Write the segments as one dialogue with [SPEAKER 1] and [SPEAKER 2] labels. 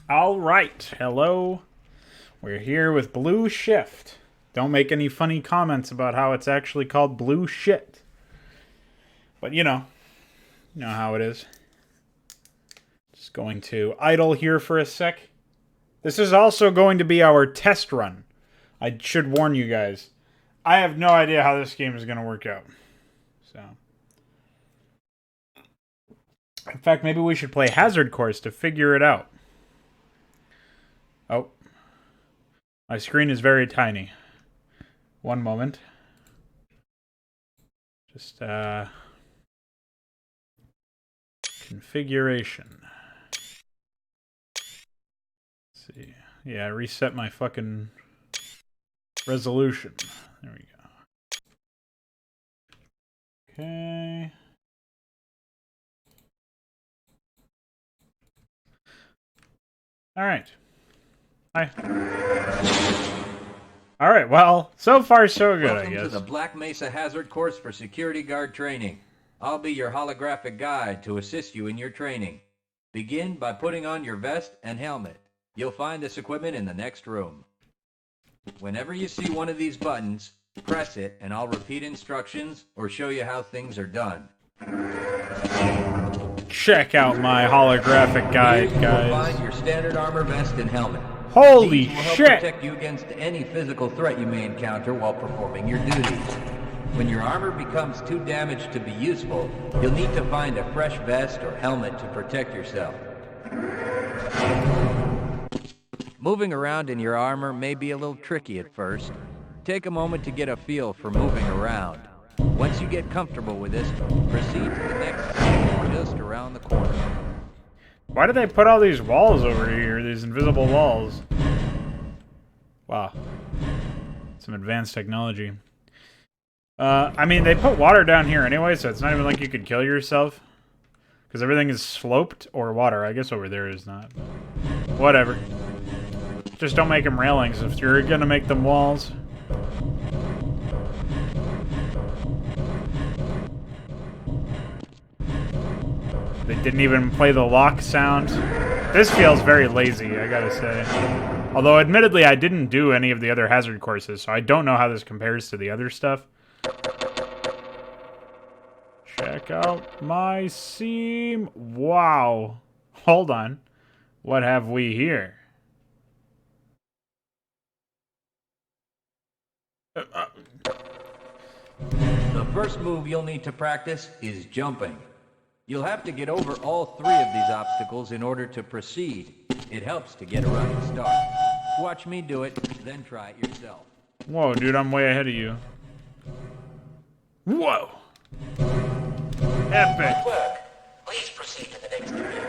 [SPEAKER 1] All right, hello. We're here with Blue Shift. Don't make any funny comments about how it's actually called blue shit. But you know how it is. Just going to idle here for a sec. This is also going to be our test run. I should warn you guys. I have no idea how this game is going to work out. So, in fact, maybe we should play Hazard Course to figure it out. Oh. My screen is very tiny. One moment. Just, configuration. Let's see. Yeah, reset my fucking resolution. There we go. Okay. All right. Hi. All right. Well, so far so good,
[SPEAKER 2] Welcome
[SPEAKER 1] I guess.
[SPEAKER 2] to the Black Mesa Hazard Course for Security Guard Training. I'll be your holographic guide to assist you in your training. Begin by putting on your vest and helmet. You'll find this equipment in the next room. Whenever you see one of these buttons, press it and I'll repeat instructions or show you how things are done.
[SPEAKER 1] Check out my holographic guide,
[SPEAKER 2] Here you will
[SPEAKER 1] guys.
[SPEAKER 2] find your standard armor vest and helmet.
[SPEAKER 1] Holy
[SPEAKER 2] These will help
[SPEAKER 1] shit!
[SPEAKER 2] protect you against any physical threat you may encounter while performing your duties. When your armor becomes too damaged to be useful, you'll need to find a fresh vest or helmet to protect yourself. Moving around in your armor may be a little tricky at first. Take a moment to get a feel for moving around. Once you get comfortable with this, proceed to the next step just around the corner.
[SPEAKER 1] Why do they put all these walls over here? These invisible walls. Wow. Some advanced technology. I mean, they put water down here anyway, so it's not even like you could kill yourself. Because everything is sloped or water. I guess over there is not. Whatever. Just don't make them railings if you're gonna make them walls. They didn't even play the lock sound. This feels very lazy, I gotta say. Although, admittedly, I didn't do any of the other hazard courses, so I don't know how this compares to the other stuff. Check out my seam. Wow. Hold on. What have we here?
[SPEAKER 2] The first move you'll need to practice is jumping. You'll have to get over all three of these obstacles in order to proceed. It helps to get a running start. Watch me do it, then try it yourself.
[SPEAKER 1] Whoa, dude, I'm way ahead of you. Whoa! Epic!
[SPEAKER 3] Good work. Please proceed to the next area.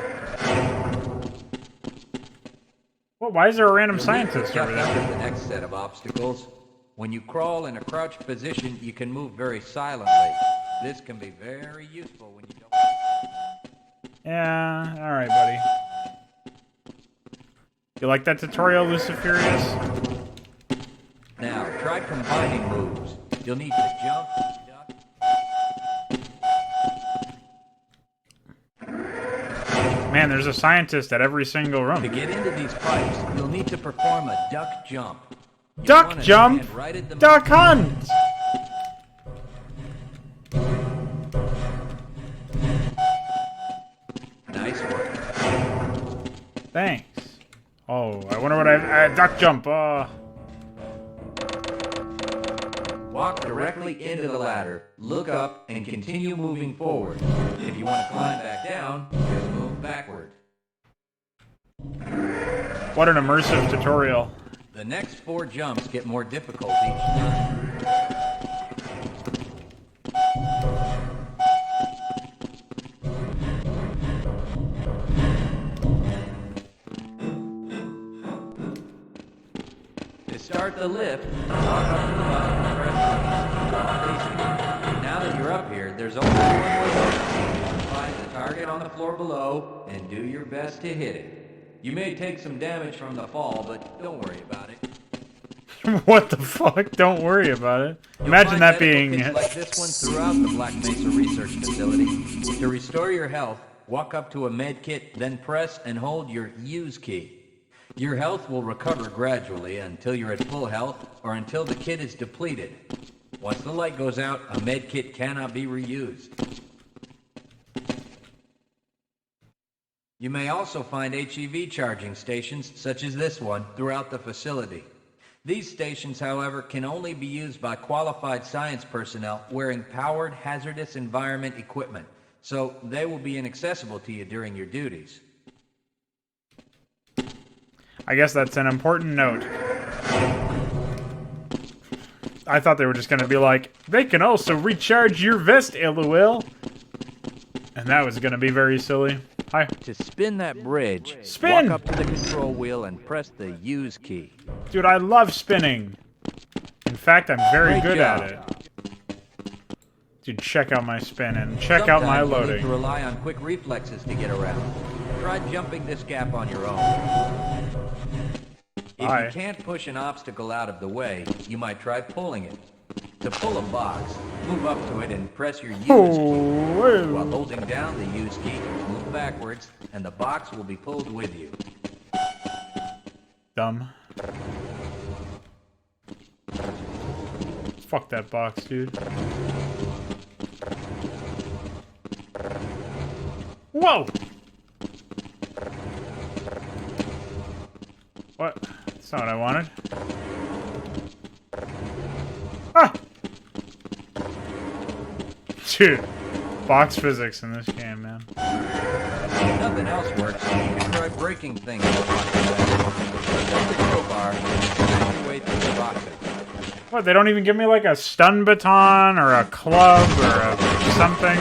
[SPEAKER 1] Well, why is there a random
[SPEAKER 2] You'll need to
[SPEAKER 1] scientist
[SPEAKER 2] duck
[SPEAKER 1] over there?
[SPEAKER 2] under the next set of obstacles. When you crawl in a crouched position, you can move very silently. This can be very useful when you don't...
[SPEAKER 1] Yeah, alright, buddy. You like that tutorial, Luciferius?
[SPEAKER 2] Now, try combining moves. You'll need to jump, duck.
[SPEAKER 1] Man, there's a scientist at every single
[SPEAKER 2] To
[SPEAKER 1] room.
[SPEAKER 2] get into these pipes, you'll need to perform a duck jump. You'll
[SPEAKER 1] Duck
[SPEAKER 2] wanna
[SPEAKER 1] jump!
[SPEAKER 2] stand right at the
[SPEAKER 1] Duck hunt!
[SPEAKER 2] Nice work.
[SPEAKER 1] Thanks. Oh, I wonder what duck jump,
[SPEAKER 2] Walk directly into the ladder, look up, and continue moving forward. If you want to climb back down, just move backward.
[SPEAKER 1] What an immersive tutorial.
[SPEAKER 2] The next 4 jumps get more difficult each time. To start the lift, walk up to the button and press release. Now that you're up here, there's only one way. Find the target on the floor below and do your best to hit it. You may take some damage from the fall, but don't worry about it.
[SPEAKER 1] What the fuck? Don't worry about it.
[SPEAKER 2] You'll
[SPEAKER 1] Imagine
[SPEAKER 2] find
[SPEAKER 1] that
[SPEAKER 2] medical
[SPEAKER 1] being...
[SPEAKER 2] kits like this one throughout the Black Mesa Research Facility. To restore your health, walk up to a med kit, then press and hold your use key. Your health will recover gradually until you're at full health or until the kit is depleted. Once the light goes out, a med kit cannot be reused. You may also find HEV charging stations, such as this one, throughout the facility. These stations, however, can only be used by qualified science personnel wearing powered hazardous environment equipment, so they will be inaccessible to you during your duties.
[SPEAKER 1] I guess that's an important note. I thought they were just going to be like, they can also recharge your vest, LOL. And that was going to be very silly. Hi.
[SPEAKER 2] To spin that bridge,
[SPEAKER 1] Spin!
[SPEAKER 2] walk up to the control wheel and press the use key.
[SPEAKER 1] Dude, I love spinning. In fact, I'm very
[SPEAKER 2] Great
[SPEAKER 1] good
[SPEAKER 2] job.
[SPEAKER 1] at it. Dude, check out my spin and check out my
[SPEAKER 2] Sometimes you need
[SPEAKER 1] loading.
[SPEAKER 2] to rely on quick reflexes to get around. Try jumping this gap on your own. If
[SPEAKER 1] Bye.
[SPEAKER 2] you can't push an obstacle out of the way, you might try pulling it. To pull a box, move up to it and press your use key.
[SPEAKER 1] Oh,
[SPEAKER 2] While holding down the use key, move backwards, and the box will be pulled with you.
[SPEAKER 1] dumb. Fuck that box, dude. Whoa! What? That's not what I wanted. Ah! Dude, box physics in this game, man.
[SPEAKER 2] If nothing else works, you can try breaking things. Take the crowbar and smash your way through the boxes.
[SPEAKER 1] What, they don't even give me like a stun baton or a club or a something?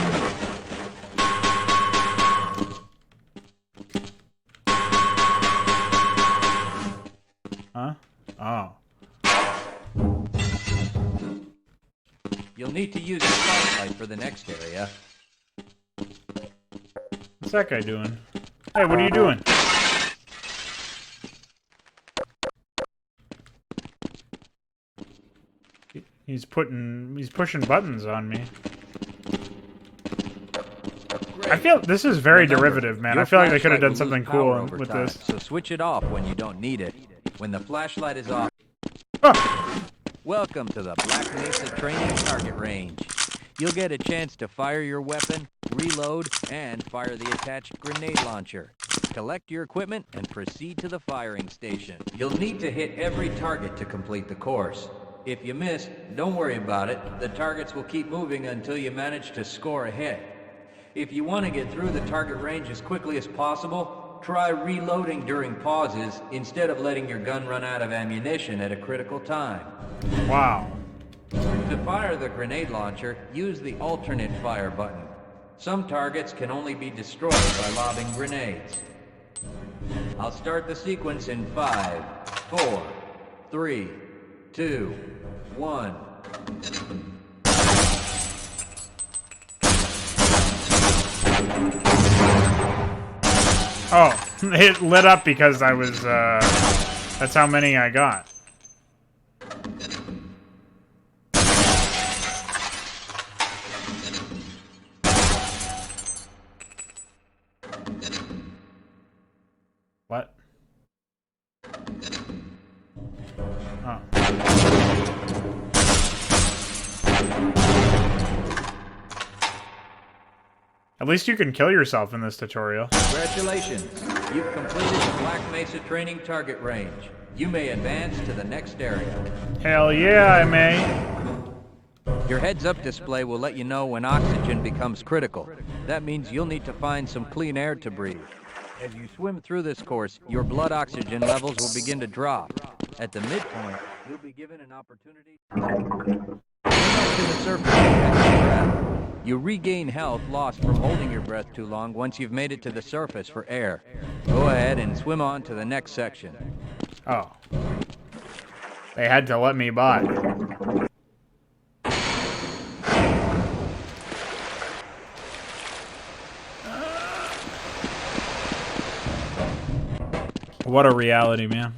[SPEAKER 1] Huh? Oh.
[SPEAKER 2] You'll need to use your flashlight for the next area.
[SPEAKER 1] What's that guy doing? Hey, what are you doing? He's pushing buttons on me. I feel this is very derivative, man. I feel like they could have done something cool with this.
[SPEAKER 2] So switch it off when you don't need it. When the flashlight is off.
[SPEAKER 1] Ah!
[SPEAKER 2] Welcome to the Black Mesa Training Target Range. You'll get a chance to fire your weapon, reload, and fire the attached grenade launcher. Collect your equipment and proceed to the firing station. You'll need to hit every target to complete the course. If you miss, don't worry about it. The targets will keep moving until you manage to score a hit. If you want to get through the target range as quickly as possible, try reloading during pauses instead of letting your gun run out of ammunition at a critical time.
[SPEAKER 1] Wow.
[SPEAKER 2] To fire the grenade launcher, use the alternate fire button. Some targets can only be destroyed by lobbing grenades. I'll start the sequence in 5, 4, 3, 2, 1.
[SPEAKER 1] Oh, it lit up because I was, that's how many I got. What? Oh. At least you can kill yourself in this tutorial.
[SPEAKER 2] Congratulations! You've completed the Black Mesa Training Target Range. You may advance to the next area.
[SPEAKER 1] Hell yeah, I may.
[SPEAKER 2] Your heads-up display will let you know when oxygen becomes critical. That means you'll need to find some clean air to breathe. As you swim through this course, your blood oxygen levels will begin to drop. At the midpoint, you'll be given an opportunity to the surface and catch your breath. You regain health lost from holding your breath too long once you've made it to the surface for air. Go ahead and swim on to the next section.
[SPEAKER 1] Oh. They had to let me by. What a reality, man.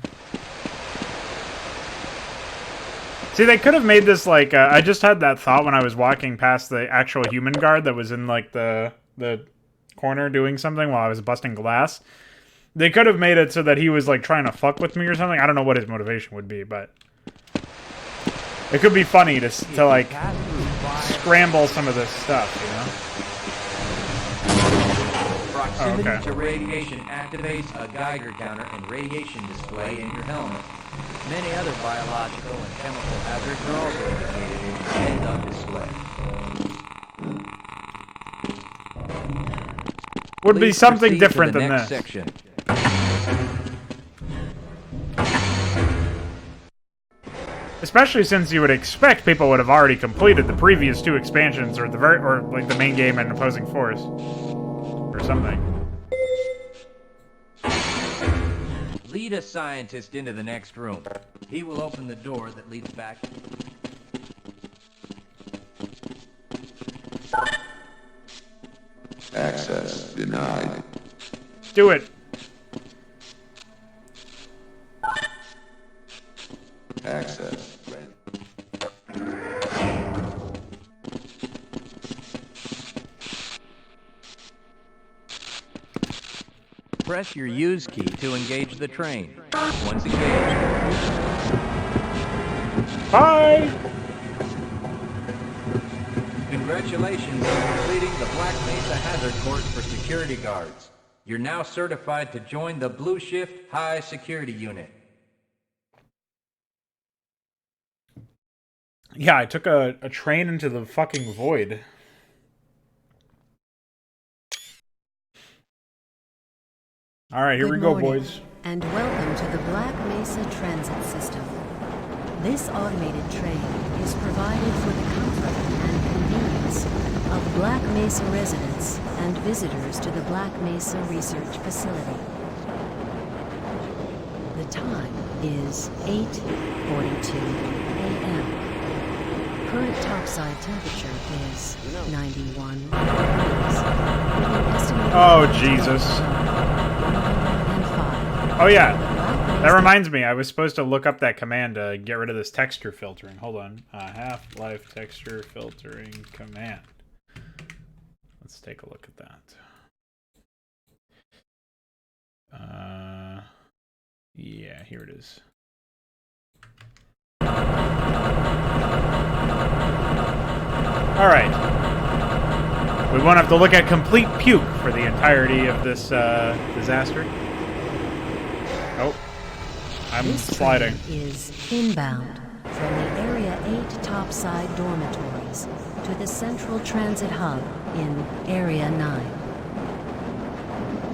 [SPEAKER 1] See, they could have made this like, I just had that thought when I was walking past the actual human guard that was in like the corner doing something while I was busting glass. They could have made it so that he was like trying to fuck with me or something. I don't know what his motivation would be, but it could be funny to like scramble some of this stuff, you know?
[SPEAKER 2] Proximity to radiation activates a Geiger counter and radiation display in your helmet. Many other biological and chemical hazards are also indicated in your head-up display.
[SPEAKER 1] Would be
[SPEAKER 2] Please
[SPEAKER 1] something
[SPEAKER 2] proceed
[SPEAKER 1] different
[SPEAKER 2] to the
[SPEAKER 1] than
[SPEAKER 2] next
[SPEAKER 1] this.
[SPEAKER 2] section.
[SPEAKER 1] Especially since you would expect people would have already completed the previous 2 expansions or like the main game and opposing force or something.
[SPEAKER 2] Lead a scientist into the next room. He will open the door that leads back.
[SPEAKER 4] Access denied.
[SPEAKER 1] Do it.
[SPEAKER 4] Access granted.
[SPEAKER 2] Press your use key to engage the train. Once engaged,
[SPEAKER 1] Bye!
[SPEAKER 2] congratulations on completing the Black Mesa Hazard Course for security guards. You're now certified to join the Blue Shift High Security Unit.
[SPEAKER 1] Yeah, I took a train into the fucking void. Alright, here we go, boys.
[SPEAKER 5] And welcome to the Black Mesa Transit System. This automated train is provided for the comfort and convenience of Black Mesa residents and visitors to the Black Mesa Research Facility. The time is 8:42 a.m. Current topside temperature is 91 degrees. With an estimated
[SPEAKER 1] Oh, Jesus.
[SPEAKER 5] 105.
[SPEAKER 1] Oh, yeah. That reminds me, I was supposed to look up that command to get rid of this texture filtering. Hold on. Half-life texture filtering command. Let's take a look at that. Yeah, here it is. Alright. We won't have to look at complete puke for the entirety of this disaster. Oh. I'm
[SPEAKER 5] This
[SPEAKER 1] sliding.
[SPEAKER 5] train is inbound from the Area 8 topside dormitories to the Central Transit Hub in Area 9.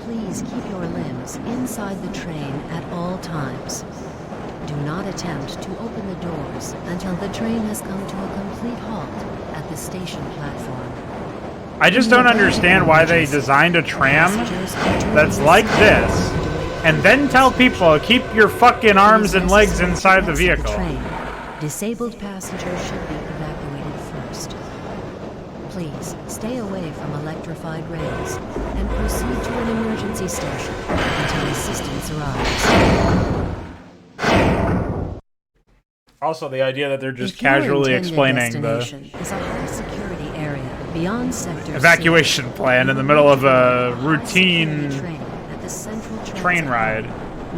[SPEAKER 5] Please keep your limbs inside the train at all times. Do not attempt to open the doors until the train has come to a complete halt at the station platform.
[SPEAKER 1] I just don't understand why they designed a tram that's like this and then tell people, keep your fucking arms and legs inside the vehicle.
[SPEAKER 5] Disabled passengers should be evacuated first. Please stay away from electrified rails and proceed to an emergency station until assistance arrives.
[SPEAKER 1] Also, the idea that they're just
[SPEAKER 5] If your
[SPEAKER 1] casually
[SPEAKER 5] intended
[SPEAKER 1] explaining the
[SPEAKER 5] destination is a high security area beyond sector
[SPEAKER 1] evacuation
[SPEAKER 5] C,
[SPEAKER 1] plan in the
[SPEAKER 5] you
[SPEAKER 1] middle
[SPEAKER 5] will
[SPEAKER 1] of
[SPEAKER 5] need
[SPEAKER 1] a
[SPEAKER 5] high
[SPEAKER 1] routine
[SPEAKER 5] security train at the Central Transit
[SPEAKER 1] train
[SPEAKER 5] Hub.
[SPEAKER 1] ride.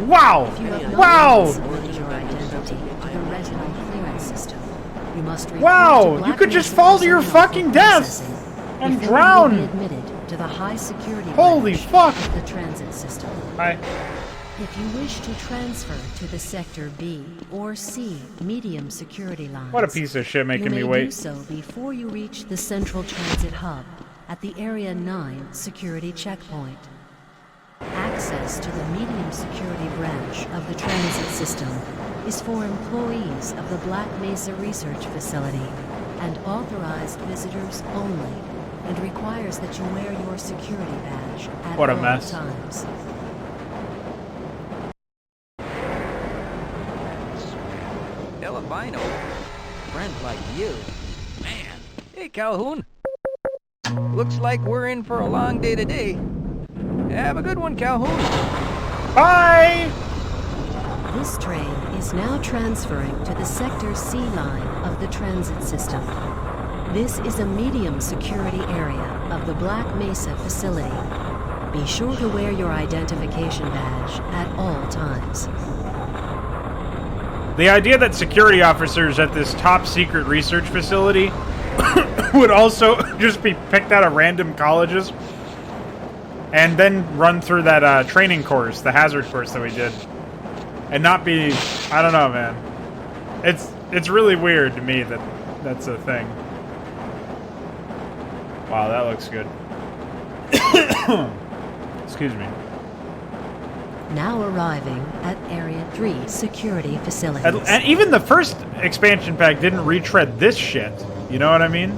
[SPEAKER 1] Wow!
[SPEAKER 5] If you have not
[SPEAKER 1] Wow!
[SPEAKER 5] submitted your identity to the retinal clearance system, you must report
[SPEAKER 1] Wow,
[SPEAKER 5] to
[SPEAKER 1] you
[SPEAKER 5] Black
[SPEAKER 1] could just
[SPEAKER 5] Mesa
[SPEAKER 1] fall to your
[SPEAKER 5] personnel for
[SPEAKER 1] fucking death
[SPEAKER 5] processing
[SPEAKER 1] and
[SPEAKER 5] before
[SPEAKER 1] drown.
[SPEAKER 5] you will be admitted to the high security
[SPEAKER 1] Holy
[SPEAKER 5] branch
[SPEAKER 1] fuck.
[SPEAKER 5] of the transit system.
[SPEAKER 1] Hi.
[SPEAKER 5] If you wish to transfer to the Sector B or C medium security lines,
[SPEAKER 1] What a piece of shit making me
[SPEAKER 5] you may do
[SPEAKER 1] wait.
[SPEAKER 5] so before you reach the Central Transit Hub at the Area 9 security checkpoint. Access to the medium security branch of the transit system is for employees of the Black Mesa Research Facility and authorized visitors only, and requires that you wear your security badge at
[SPEAKER 1] What a
[SPEAKER 5] all
[SPEAKER 1] mess.
[SPEAKER 5] times.
[SPEAKER 2] Albino, friend like you. Man. Hey, Calhoun. Looks like we're in for a long day today. Have a good one, Calhoun.
[SPEAKER 1] Bye!
[SPEAKER 5] This train is now transferring to the Sector C line of the transit system. This is a medium security area of the Black Mesa facility. Be sure to wear your identification badge at all times.
[SPEAKER 1] The idea that security officers at this top secret research facility would also just be picked out of random colleges and then run through that training course, the hazard course that we did, and not be, I don't know, man. It's really weird to me that that's a thing. Wow, that looks good. Excuse me.
[SPEAKER 5] Now arriving at Area 3 security facilities.
[SPEAKER 1] And even the first expansion pack didn't retread this shit. You know what I mean?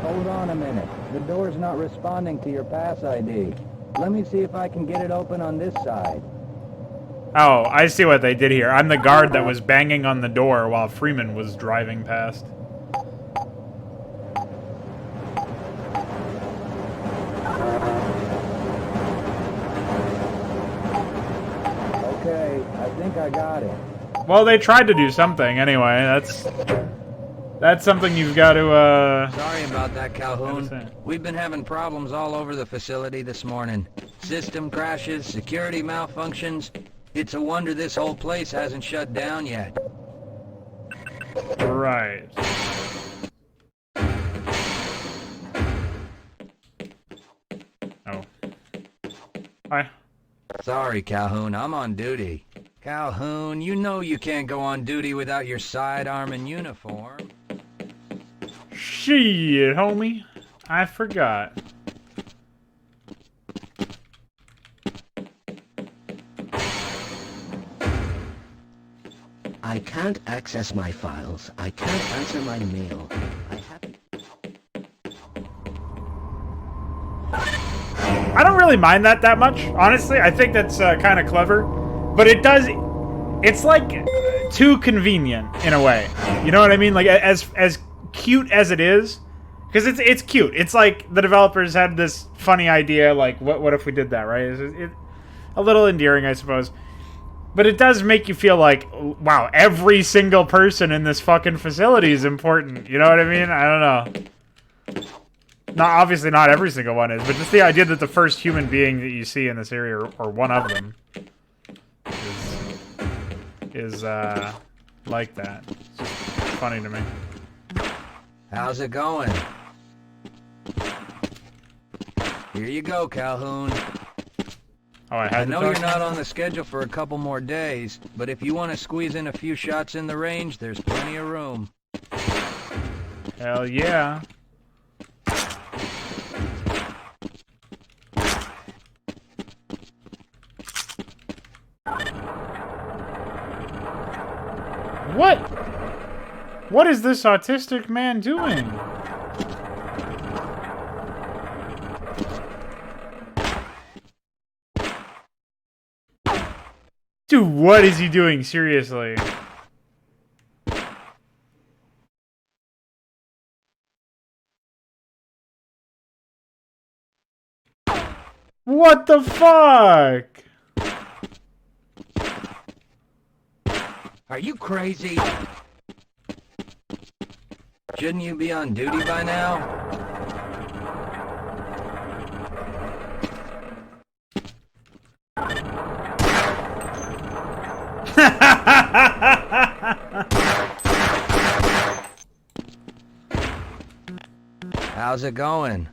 [SPEAKER 6] Hold on a minute. The door's not responding to your pass ID. Let me see if I can get it open on this side.
[SPEAKER 1] Oh, I see what they did here. I'm the guard that was banging on the door while Freeman was driving past.
[SPEAKER 6] Okay, I think I got it.
[SPEAKER 1] Well, they tried to do something anyway. That's something you've got to,
[SPEAKER 2] Sorry about that, Calhoun.
[SPEAKER 1] understand.
[SPEAKER 2] We've been having problems all over the facility this morning. System crashes, security malfunctions. It's a wonder this whole place hasn't shut down yet.
[SPEAKER 1] Right. Oh. Hi.
[SPEAKER 2] Sorry, Calhoun, I'm on duty. Calhoun, you know you can't go on duty without your sidearm and uniform.
[SPEAKER 1] Shit, homie. I forgot.
[SPEAKER 3] I can't access my files. I can't answer my mail. I haven't...
[SPEAKER 1] I don't really mind that much, honestly. I think that's kind of clever. But it does... It's like too convenient, in a way. You know what I mean? Like, as cute as it is... Because it's cute. It's like the developers had this funny idea, like, what if we did that, right? It's a little endearing, I suppose. But it does make you feel like, wow, every single person in this fucking facility is important. You know what I mean? I don't know. Obviously not every single one is, but just the idea that the first human being that you see in this area, or one of them, is like that. It's just funny to me.
[SPEAKER 2] How's it going? Here you go, Calhoun.
[SPEAKER 1] Oh, I
[SPEAKER 2] I
[SPEAKER 1] had to
[SPEAKER 2] know
[SPEAKER 1] talk?
[SPEAKER 2] you're not on the schedule for a couple more days, but if you want to squeeze in a few shots in the range, there's plenty of room.
[SPEAKER 1] Hell yeah. What? What is this autistic man doing? Dude, what is he doing? Seriously. What the fuck?
[SPEAKER 2] Are you crazy? Shouldn't you be on duty by now? How's it going?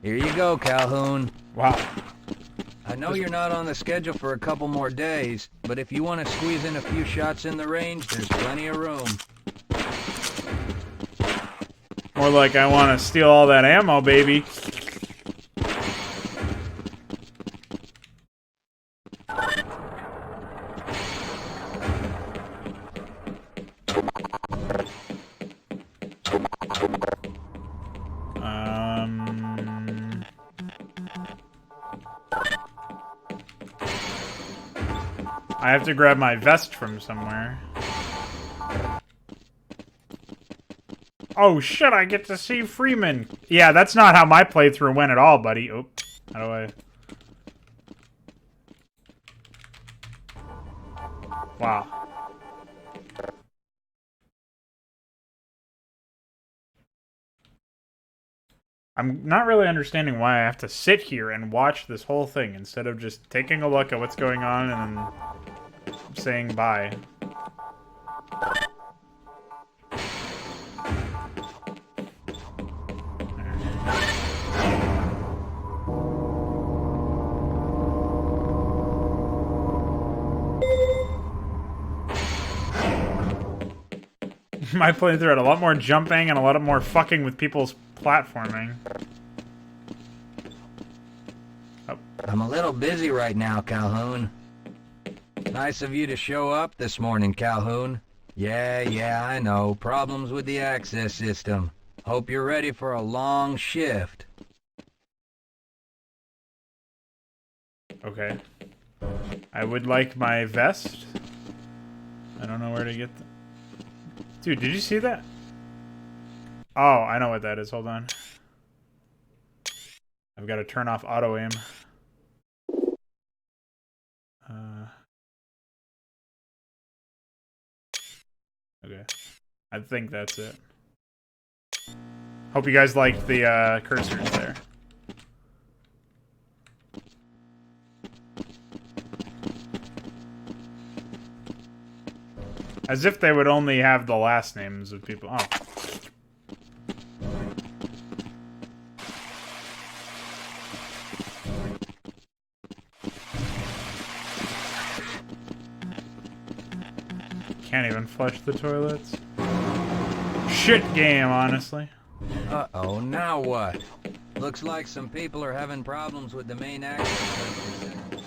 [SPEAKER 2] Here you go, Calhoun.
[SPEAKER 1] Wow.
[SPEAKER 2] I know you're not on the schedule for a couple more days, but if you want to squeeze in a few shots in the range, there's plenty of room.
[SPEAKER 1] More like I want to steal all that ammo, baby. I have to grab my vest from somewhere. Oh shit, I get to see Freeman. Yeah, that's not how my playthrough went at all, buddy. Oh, how do I... Wow. I'm not really understanding why I have to sit here and watch this whole thing instead of just taking a look at what's going on and then saying bye. My playthrough had a lot more jumping and a lot more fucking with people's platforming. Oh.
[SPEAKER 2] I'm a little busy right now, Calhoun. Nice of you to show up this morning, Calhoun. Yeah, I know. Problems with the access system. Hope you're ready for a long shift.
[SPEAKER 1] Okay. I would like my vest. I don't know where to get them. Dude, did you see that? Oh, I know what that is. Hold on. I've got to turn off auto aim. Okay. I think that's it. Hope you guys liked the cursors there. As if they would only have the last names of people. Oh. Can't even flush the toilets. Shit game, honestly.
[SPEAKER 2] Uh-oh, now what? Looks like some people are having problems with the main access.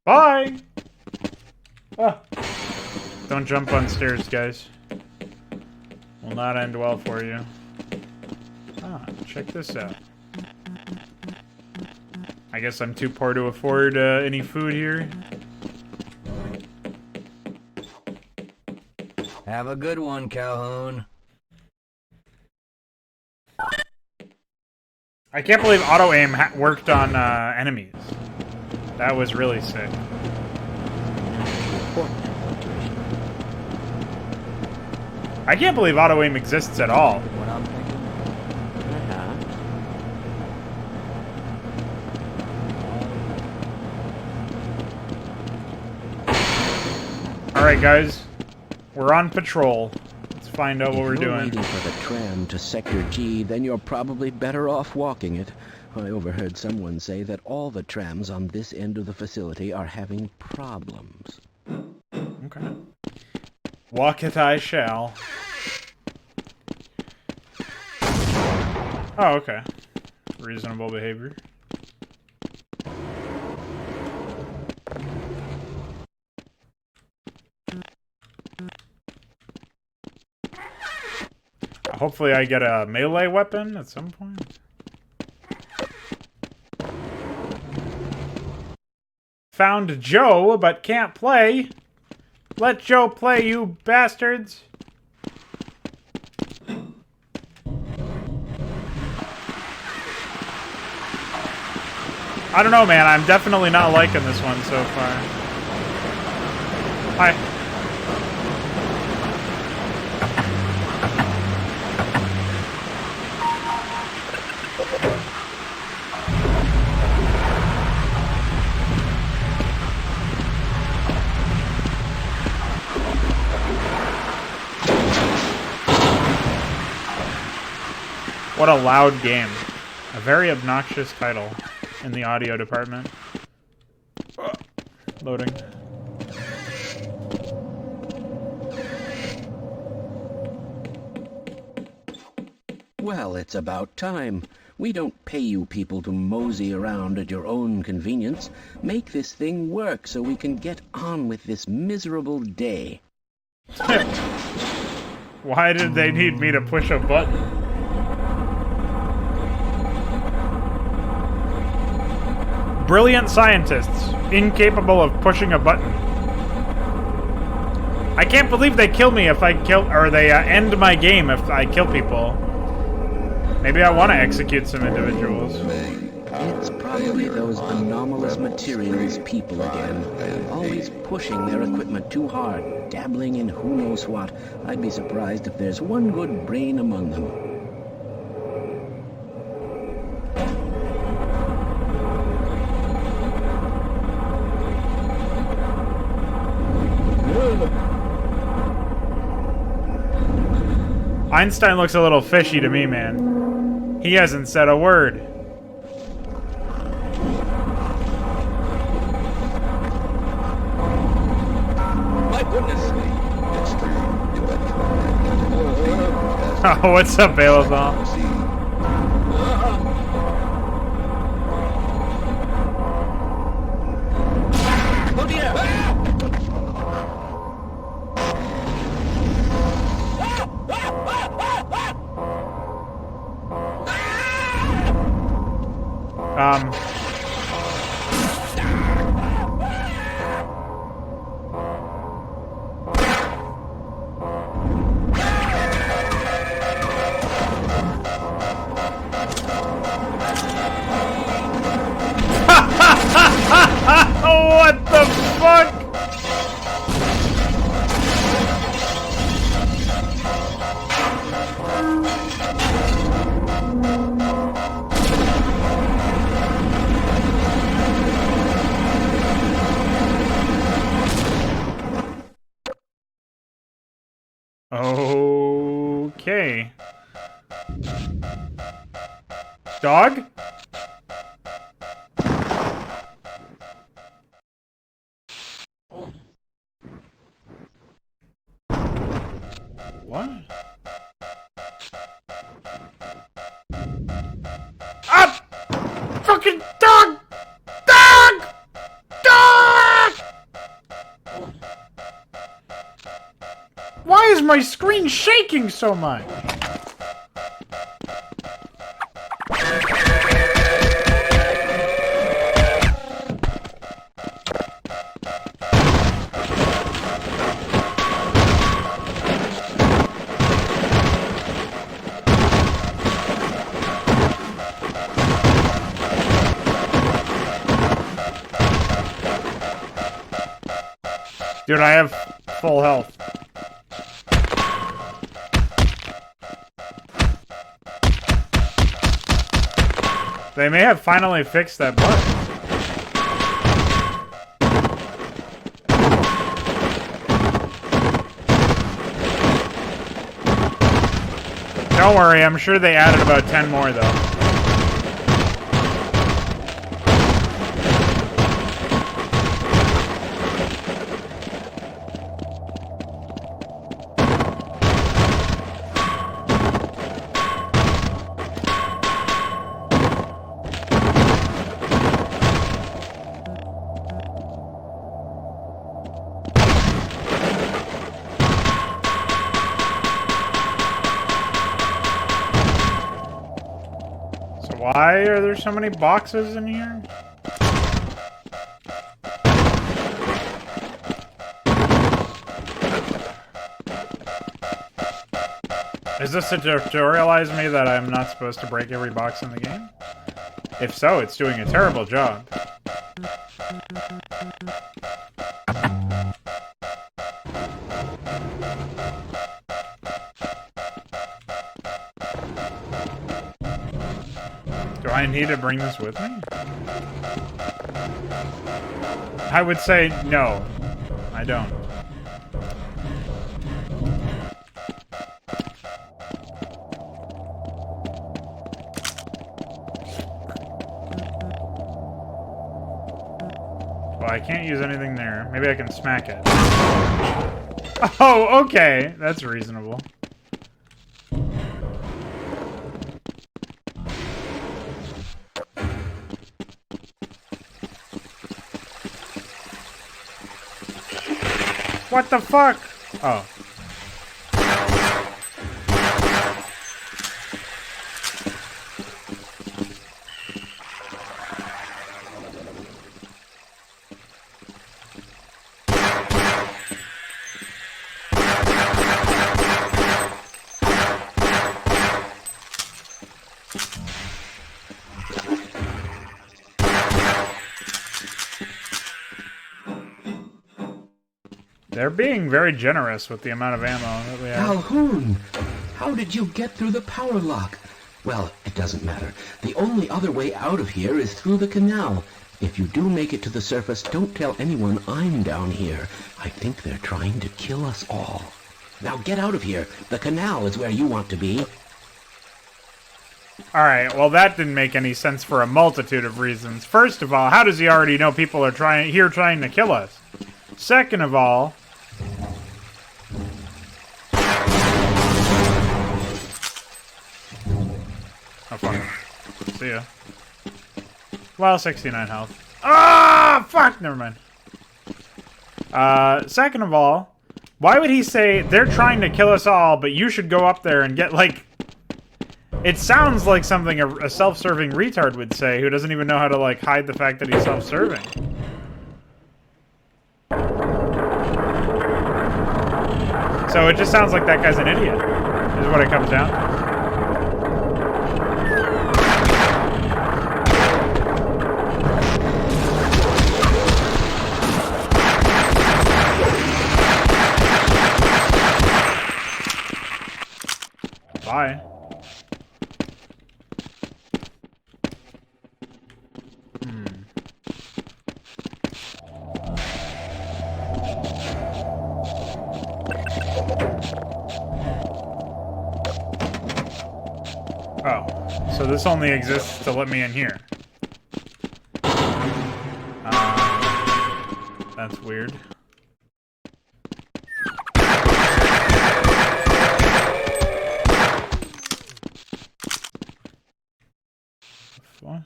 [SPEAKER 1] Bye! Ah. Don't jump on stairs, guys. Will not end well for you. Ah, check this out. I guess I'm too poor to afford any food here.
[SPEAKER 2] Have a good one, Calhoun.
[SPEAKER 1] I can't believe auto aim worked on enemies. That was really sick. I can't believe auto aim exists at all.
[SPEAKER 3] What I'm thinking?
[SPEAKER 1] Alright, guys. We're on patrol. Let's find out what we're
[SPEAKER 3] If you're
[SPEAKER 1] doing.
[SPEAKER 3] waiting for the tram to Sector G, then you're probably better off walking it. I overheard someone say that all the trams on this end of the facility are having problems.
[SPEAKER 1] Okay. Walk it I shall. Oh, okay. Reasonable behavior. Hopefully I get a melee weapon at some point. Found Joe, but can't play. Let Joe play, you bastards. I don't know, man. I'm definitely not liking this one so far. Hi. What a loud game. A very obnoxious title in the audio department. Loading.
[SPEAKER 3] Well, it's about time. We don't pay you people to mosey around at your own convenience. Make this thing work so we can get on with this miserable day.
[SPEAKER 1] Why did they need me to push a button? Brilliant scientists, incapable of pushing a button. I can't believe they kill me if I kill, or they end my game if I kill people. Maybe I want to execute some individuals.
[SPEAKER 3] It's probably those anomalous materials people again. Always pushing their equipment too hard, dabbling in who knows what. I'd be surprised if there's one good brain among them.
[SPEAKER 1] Einstein looks a little fishy to me, man. He hasn't said a word.
[SPEAKER 3] My goodness!
[SPEAKER 1] Oh, what's up, Balathol?
[SPEAKER 3] Oh dear!
[SPEAKER 1] Um... What the fuck? Okay. Dog? What? Ah! Fucking dog! Dog! Dog! Why is my screen shaking so much? Dude, I have full health. They may have finally fixed that bug. Don't worry, I'm sure they added about 10 more though. Why are there so many boxes in here? Is this to tutorialize me that I'm not supposed to break every box in the game? If so, it's doing a terrible job. Do I need to bring this with me? I would say no. I don't. Well, I can't use anything there. Maybe I can smack it. Oh, okay. That's reasonable. What the fuck? Oh. They're being very generous with the amount of ammo that we have.
[SPEAKER 3] Calhoun! How did you get through the power lock? Well, it doesn't matter. The only other way out of here is through the canal. If you do make it to the surface, don't tell anyone I'm down here. I think they're trying to kill us all. Now get out of here. The canal is where you want to be.
[SPEAKER 1] Alright, well that didn't make any sense for a multitude of reasons. First of all, how does he already know people are trying to kill us? Second of all... Oh, fuck. See ya. Well, 69 health. Ah, fuck! Never mind. Second of all, why would he say, they're trying to kill us all, but you should go up there and get, like... It sounds like something a self-serving retard would say, who doesn't even know how to, like, hide the fact that he's self-serving. So it just sounds like that guy's an idiot, is what it comes down to. Bye. Oh, so this only exists to let me in here. That's weird. What?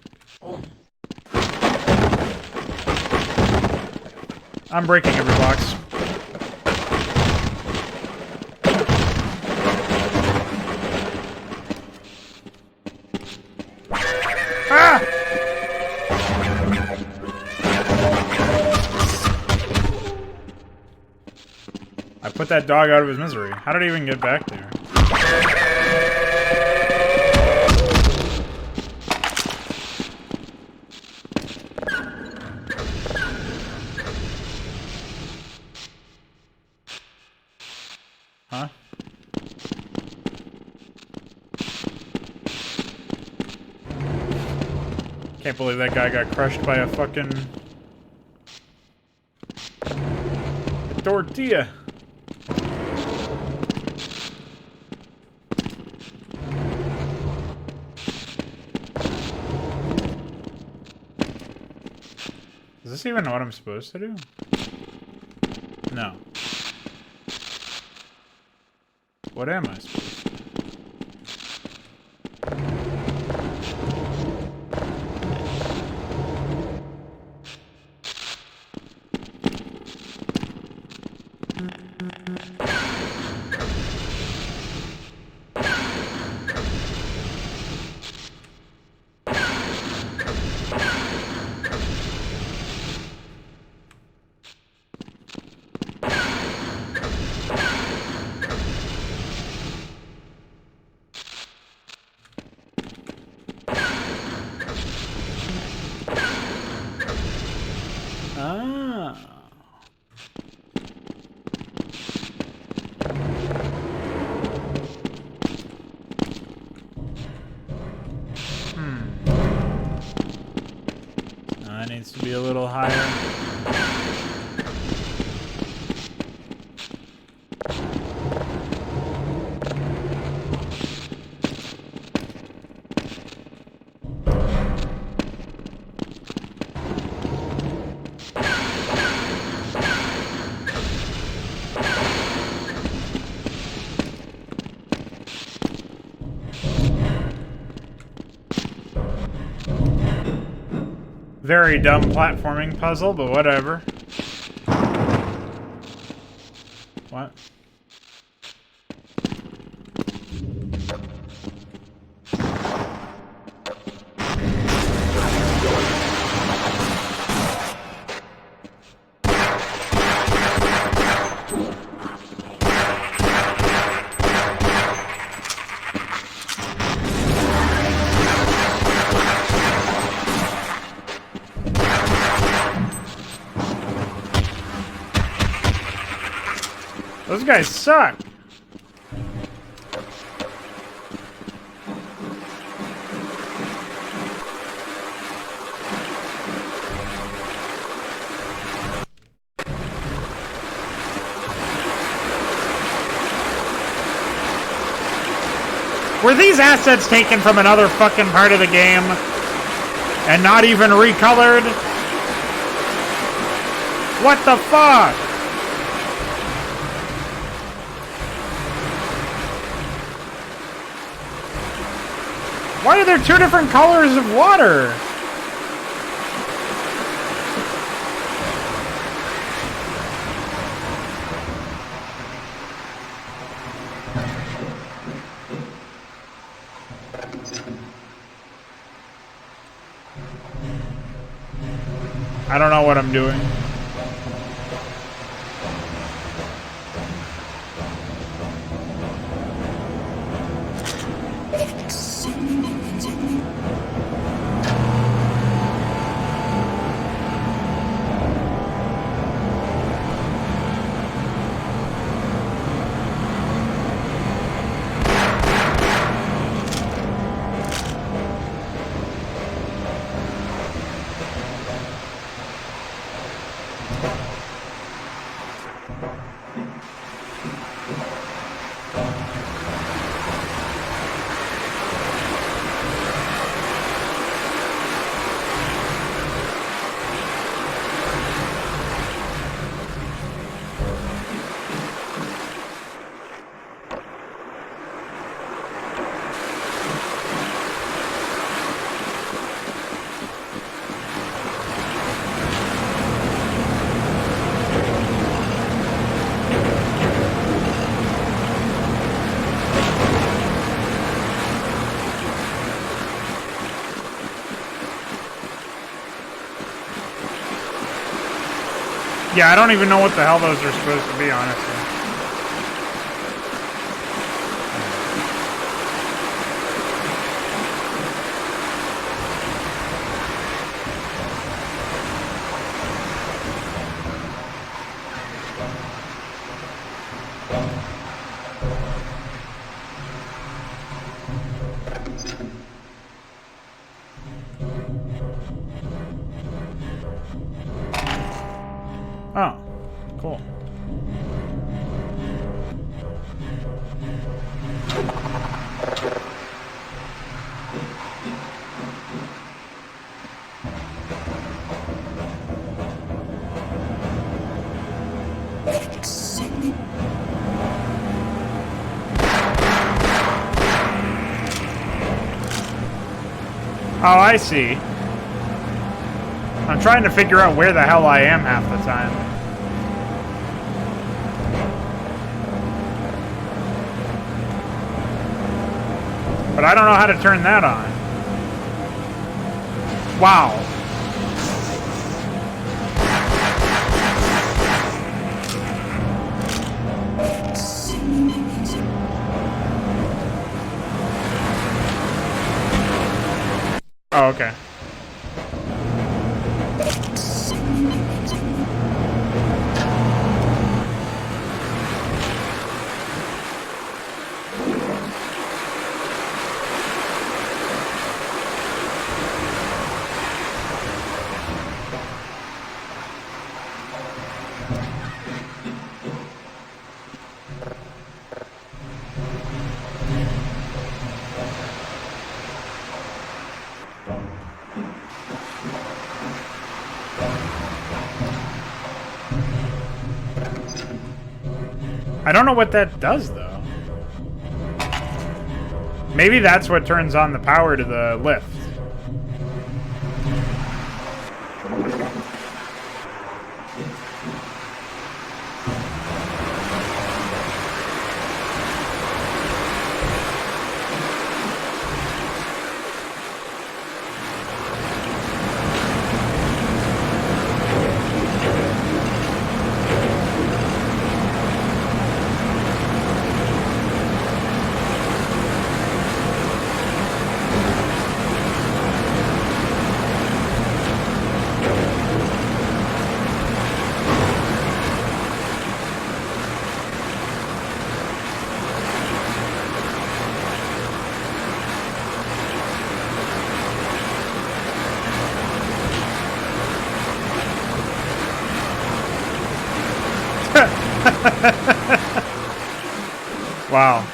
[SPEAKER 1] I'm breaking every box. Ah! I put that dog out of his misery. How did he even get back there? Huh? Can't believe that guy got crushed by a fucking tortilla. Is this even what I'm supposed to do? No. What am I supposed to do? Ah. That needs to be a little higher. Very dumb platforming puzzle, but whatever. What? Those guys suck. Were these assets taken from another fucking part of the game and not even recolored? What the fuck? Why are there two different colors of water? I don't know what I'm doing. Yeah, I don't even know what the hell those are supposed to be, honestly. Oh, cool. Oh, I see. I'm trying to figure out where the hell I am half the time. But I don't know how to turn that on. Wow. Oh, okay. I don't know what that does, though. Maybe that's what turns on the power to the lift. Wow.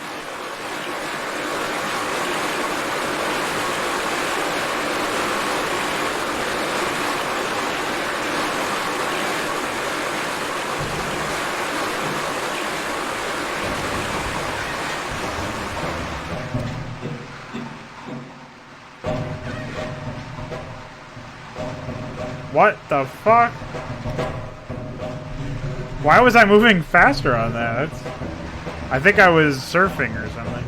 [SPEAKER 1] What the fuck? Why was I moving faster on that? I think I was surfing or something.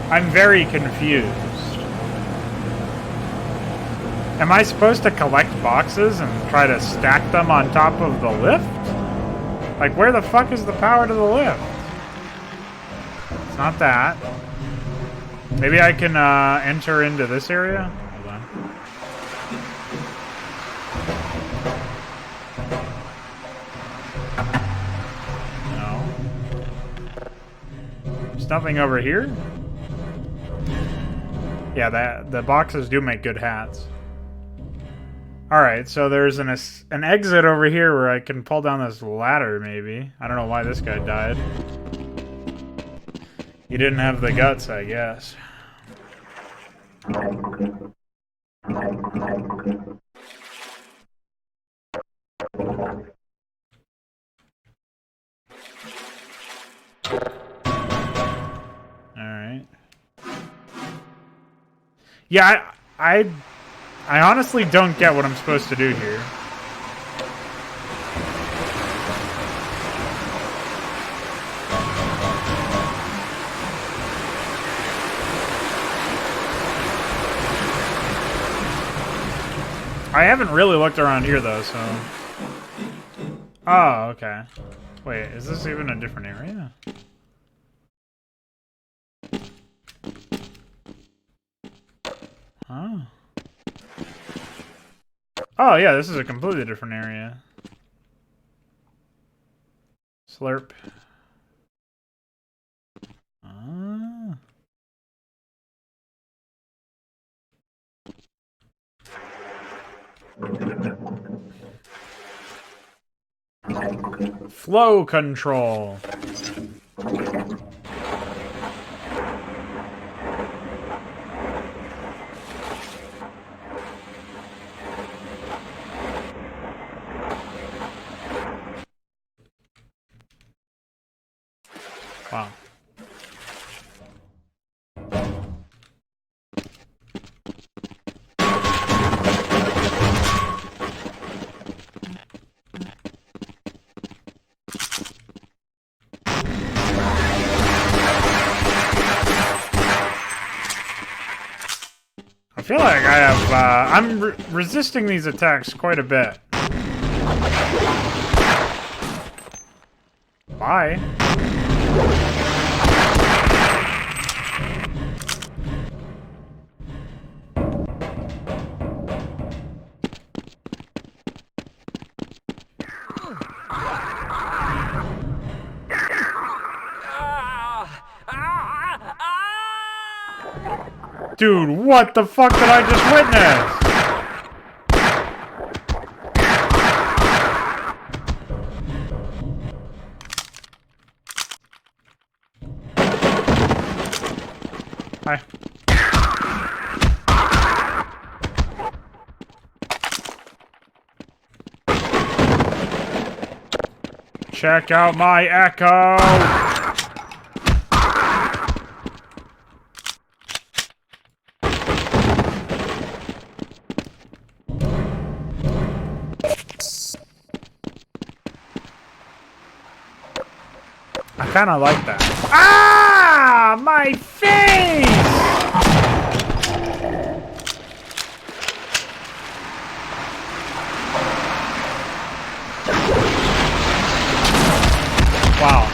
[SPEAKER 1] I'm very confused. Am I supposed to collect boxes and try to stack them on top of the lift? Like, where the fuck is the power to the lift? It's not that. Maybe I can enter into this area? Hold on. No. There's nothing over here? Yeah, the boxes do make good hats. Alright, so there's an exit over here where I can pull down this ladder, maybe. I don't know why this guy died. He didn't have the guts, I guess. Alright. Yeah, I honestly don't get what I'm supposed to do here. I haven't really looked around here though, so... Oh, okay. Wait, is this even a different area? Oh. Oh, yeah, this is a completely different area. Slurp. Ah. Flow control. Wow. I feel like I have, I'm resisting these attacks quite a bit. Bye. Dude, what the fuck did I just witness? Hi. Check out my echo! I kind of like that. Ah! My face! Wow.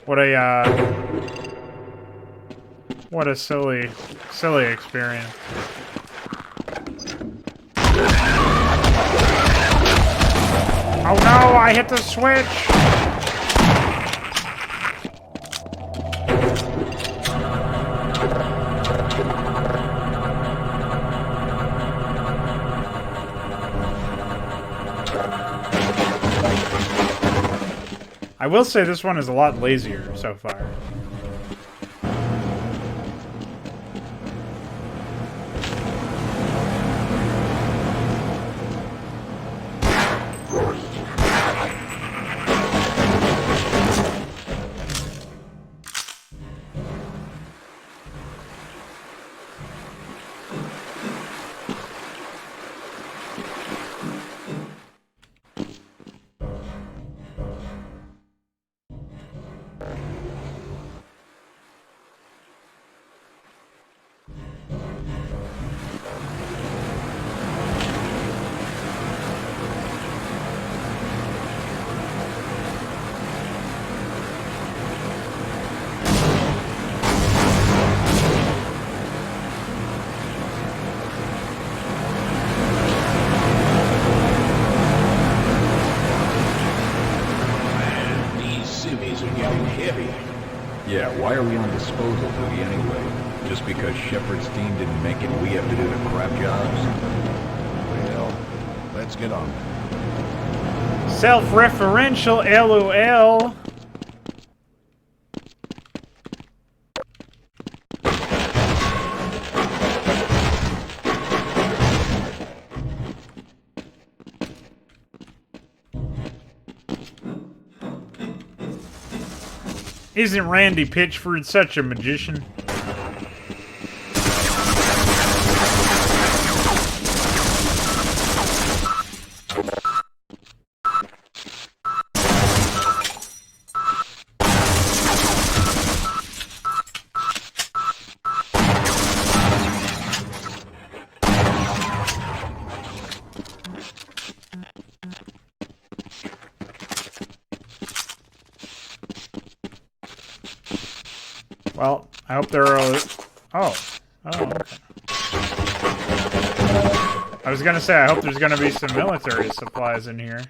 [SPEAKER 1] What a silly experience. Oh no, I hit the switch! I will say this one is a lot lazier so far.
[SPEAKER 7] Yeah, why are we on disposal duty anyway? Just because Shepard's team didn't make it, we have to do the crap jobs?
[SPEAKER 8] Well, let's get on.
[SPEAKER 1] Self-referential, LOL. Isn't Randy Pitchford such a magician? Well, I hope there are... Oh, okay. I was gonna say, I hope there's gonna be some military supplies in here.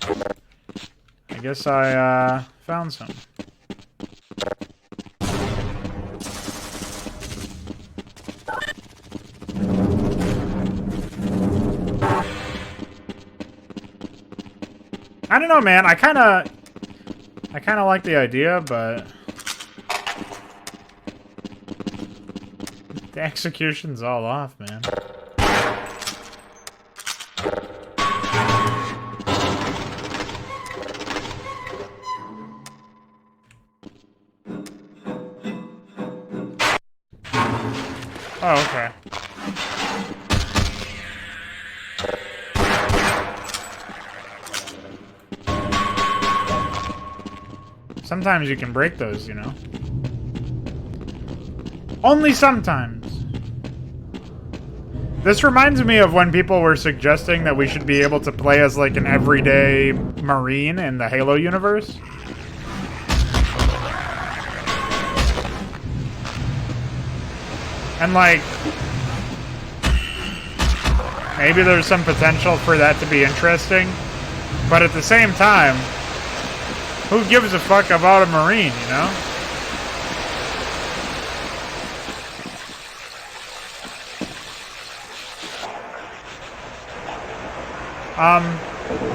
[SPEAKER 1] I guess I, found some. I don't know, man. I kinda like the idea, but... the execution's all off, man. Oh, okay. Sometimes you can break those, you know. Only sometimes. This reminds me of when people were suggesting that we should be able to play as like an everyday Marine in the Halo universe. And like, maybe there's some potential for that to be interesting, but at the same time, who gives a fuck about a Marine, you know?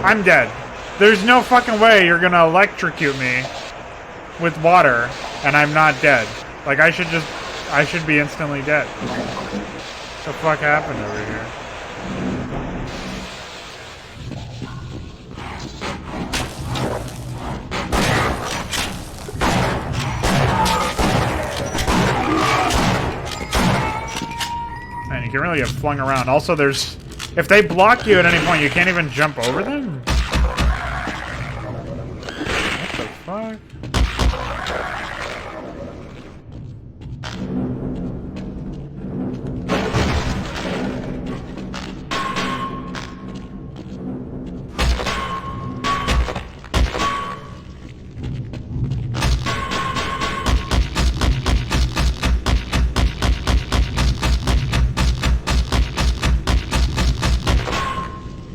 [SPEAKER 1] I'm dead. There's no fucking way you're gonna electrocute me with water and I'm not dead. Like, I should be instantly dead. What the fuck happened over here? Man, you can really get flung around. Also, there's... if they block you at any point, you can't even jump over them? What the fuck?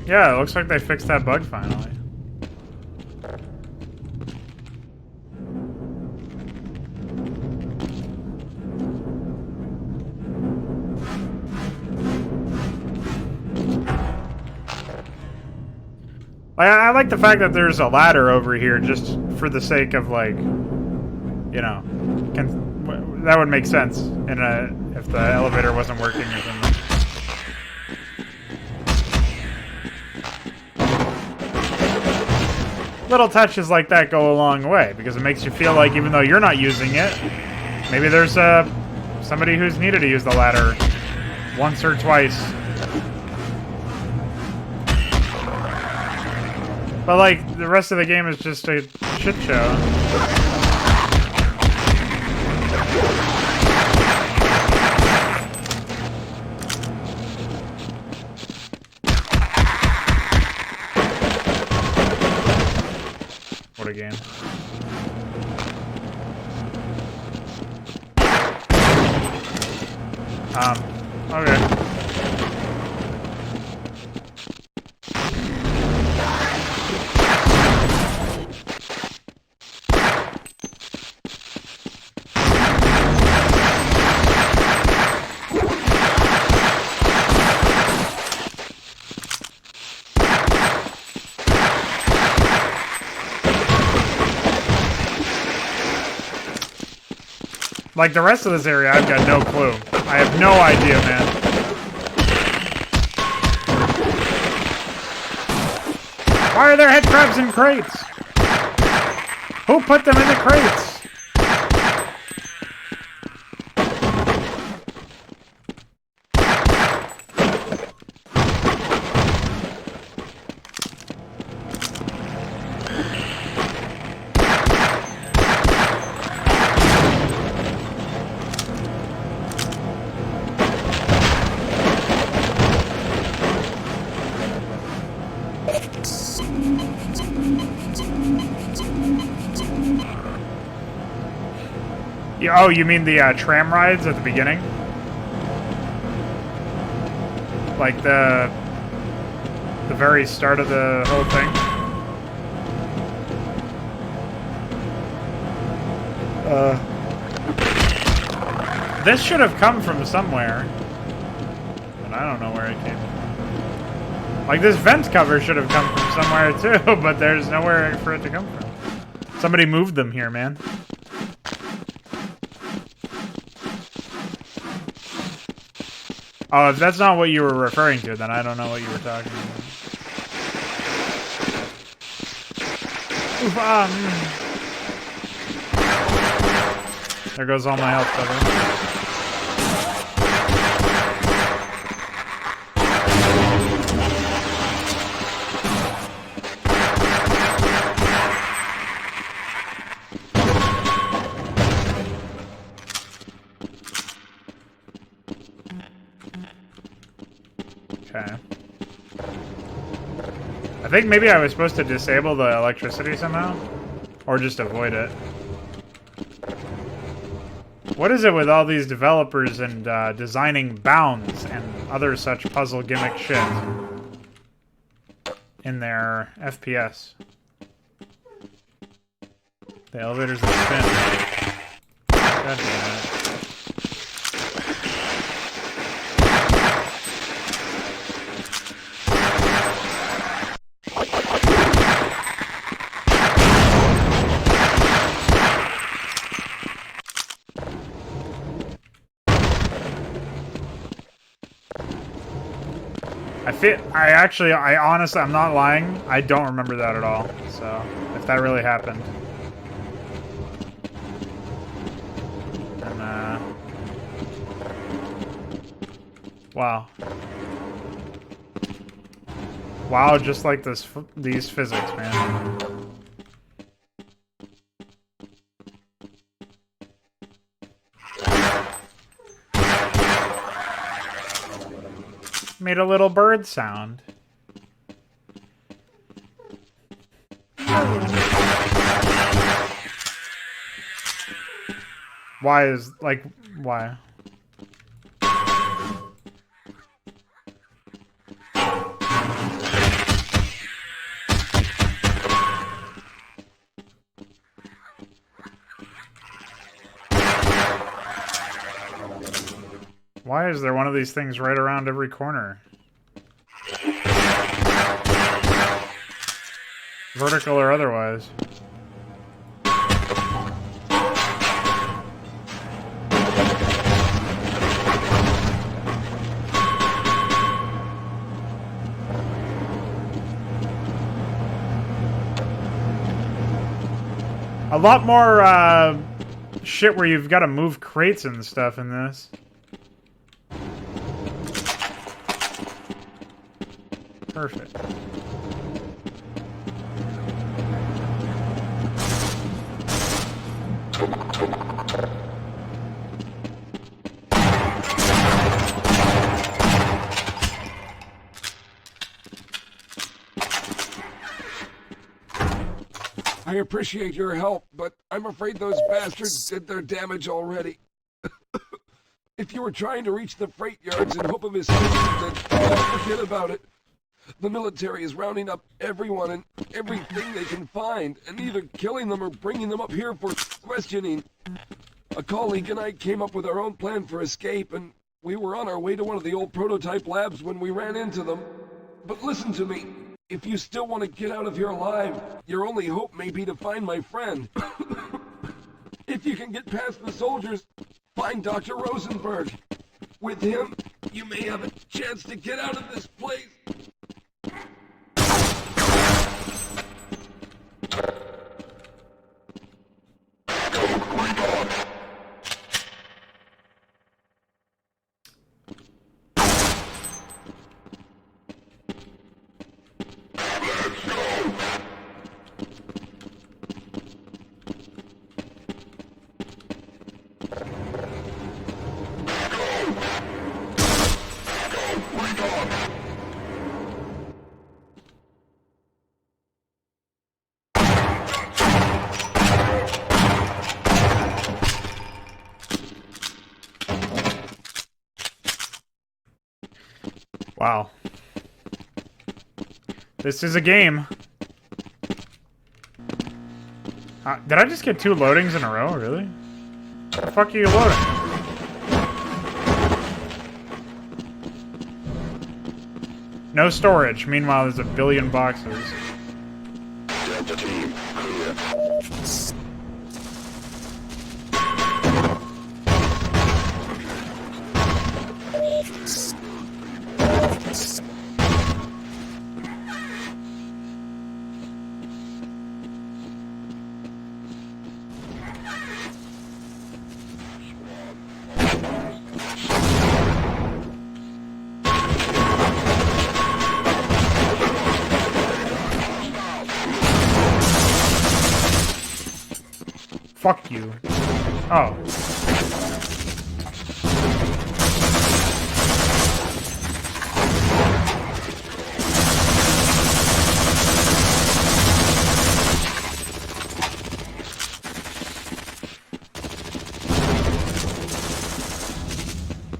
[SPEAKER 1] Yeah, it looks like they fixed that bug finally. I like the fact that there's a ladder over here just for the sake of, like, you know, that would make sense in if the elevator wasn't working or something. Little touches like that go a long way because it makes you feel like even though you're not using it, maybe there's somebody who's needed to use the ladder once or twice. But, like, the rest of the game is just a shit show. What a game. Okay. Like, the rest of this area, I've got no clue. I have no idea, man. Why are there head crabs in crates? Who put them in the crates? Oh, you mean the tram rides at the beginning? Like the very start of the whole thing? This should have come from somewhere. But I don't know where it came from. Like, this vent cover should have come from somewhere too, but there's nowhere for it to come from. Somebody moved them here, man. Oh, if that's not what you were referring to, then I don't know what you were talking about. There goes all my health cover. I think maybe I was supposed to disable the electricity somehow, or just avoid it. What is it with all these developers and designing bounds and other such puzzle gimmick shit in their FPS? The elevators that spin. God damn it. I honestly, I'm not lying. I don't remember that at all. So, if that really happened. And, wow. Wow, just like these physics, man. Made a little bird sound. Why is, like, why? Why is there one of these things right around every corner? Vertical or otherwise. A lot more shit where you've got to move crates and stuff in this. Perfect.
[SPEAKER 9] I appreciate your help, but I'm afraid those bastards did their damage already. If you were trying to reach the freight yards in hope of escape, then forget about it. The military is rounding up everyone and everything they can find, and either killing them or bringing them up here for questioning. A colleague and I came up with our own plan for escape, and we were on our way to one of the old prototype labs when we ran into them. But listen to me. If you still want to get out of here alive, your only hope may be to find my friend. If you can get past the soldiers, find Dr. Rosenberg. With him, you may have a chance to get out of this place.
[SPEAKER 1] Wow. This is a game. Did I just get 2 loadings in a row? Really? What the fuck are you loading? No storage. Meanwhile, there's a billion boxes.
[SPEAKER 8] Delta team, clear.
[SPEAKER 1] Fuck you. Oh.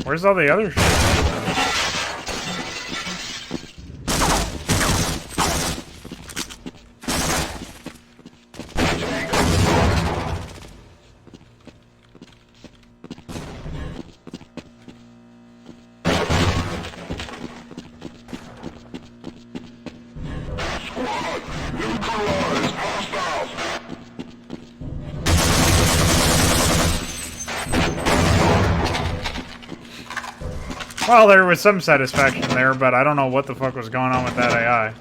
[SPEAKER 1] Where's all the other shit? Well, there was some satisfaction there, but I don't know what the fuck was going on with that AI.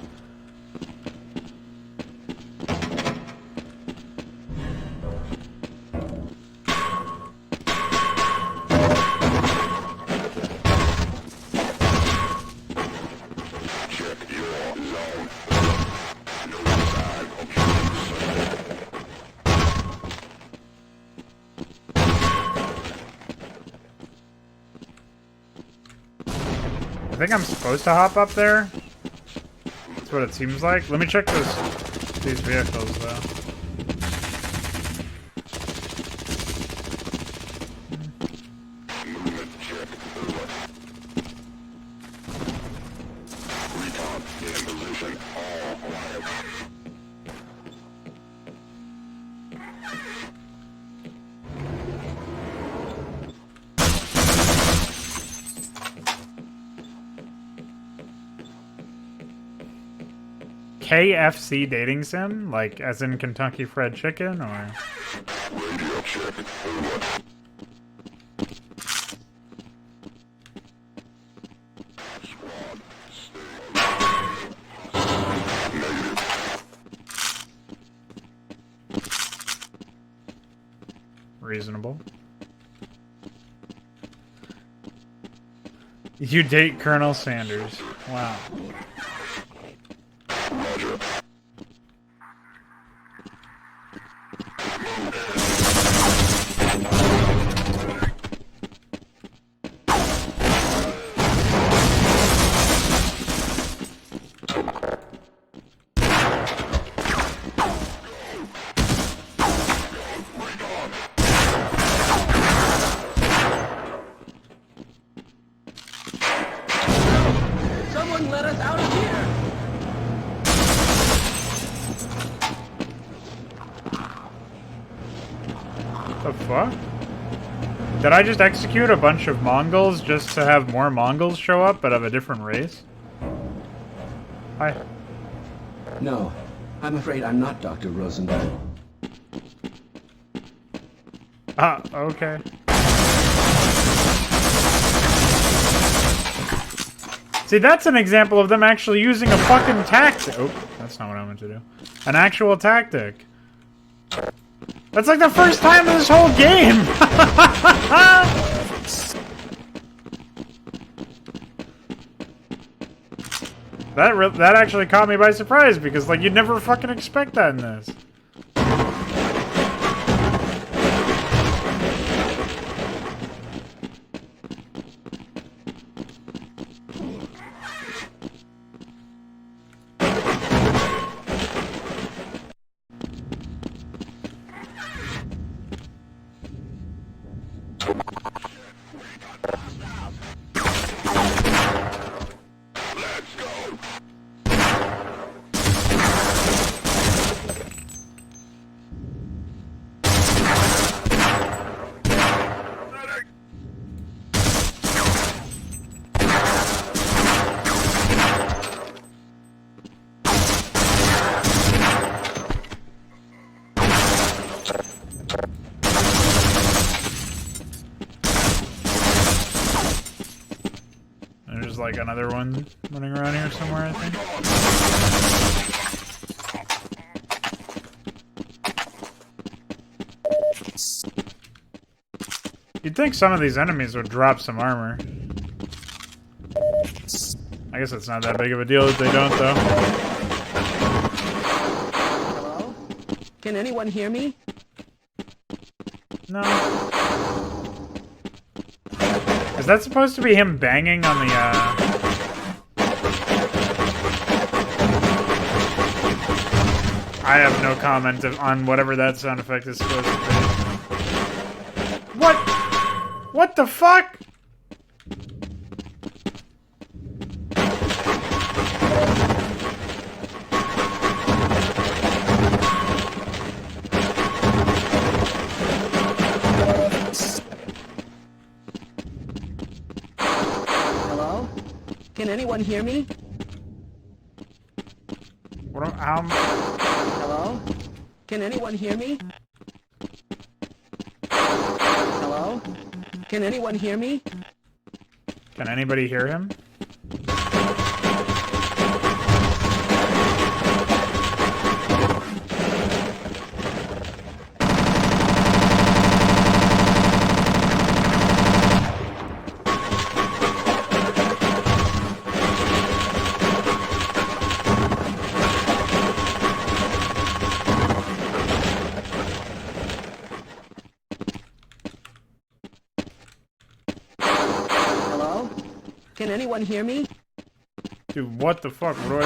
[SPEAKER 8] Check your zone. No sign of human.
[SPEAKER 1] I think I'm supposed to hop up there. That's what it seems like. Let me check these vehicles, though.
[SPEAKER 8] Movement check. Recon in position. All quiet.
[SPEAKER 1] KFC dating sim? Like, as in Kentucky Fried Chicken, or?
[SPEAKER 8] Radio check. Over. Squad, stay alive. Negative.
[SPEAKER 1] Reasonable. You date Colonel Sanders. Wow.
[SPEAKER 8] Roger.
[SPEAKER 3] Someone let us out of here!
[SPEAKER 1] The fuck? Did I just execute a bunch of Mongols just to have more Mongols show up, but of a different race? Hi.
[SPEAKER 3] No, I'm afraid I'm not Dr. Rosenberg.
[SPEAKER 1] Ah, okay. See, that's an example of them actually using a fucking tactic. Oh, that's not what I meant to do. An actual tactic. That's like the first time in this whole game! That actually caught me by surprise, because, like, you'd never fucking expect that in this. There's like another one running around here somewhere, I think. You'd think some of these enemies would drop some armor. I guess it's not that big of a deal if they don't, though.
[SPEAKER 3] Hello? Can anyone hear me?
[SPEAKER 1] No. Is that supposed to be him banging on the, I have no comment on whatever that sound effect is supposed to be. What? What the fuck?
[SPEAKER 3] Hello? Can anyone hear me?
[SPEAKER 1] What?
[SPEAKER 3] Hello? Can anyone hear me? Hello? Can anyone hear me?
[SPEAKER 1] Can anybody hear him?
[SPEAKER 3] Hello? Can anyone hear me?
[SPEAKER 1] Dude, what the fuck? What do I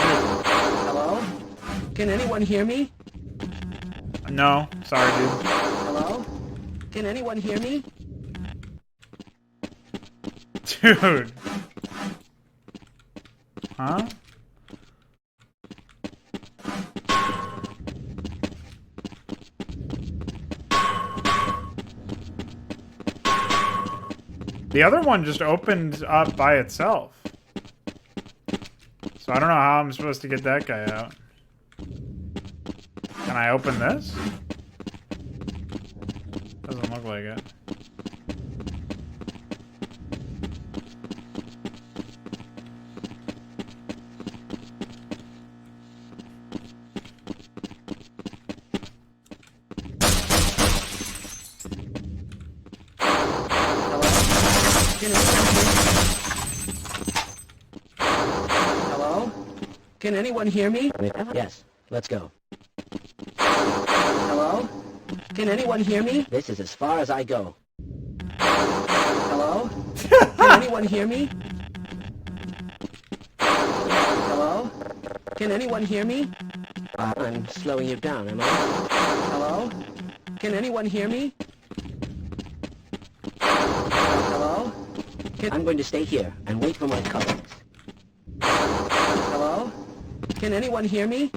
[SPEAKER 3] Hello? Can anyone hear me?
[SPEAKER 1] do? No. Sorry, dude.
[SPEAKER 3] Hello? Can anyone hear me?
[SPEAKER 1] Dude. Huh? The other one just opened up by itself. So I don't know how I'm supposed to get that guy out. Can I open this? Doesn't look like it.
[SPEAKER 3] Hello? Can anyone hear me? Yes, let's go. Hello? Can anyone hear me? This is as far as I go. Hello? Can anyone hear me? Hello? Can anyone hear me? I'm slowing you down, am I? Hello? Can anyone hear me? Hello? I'm going to stay here and wait for my colleagues. Hello? Can anyone hear me?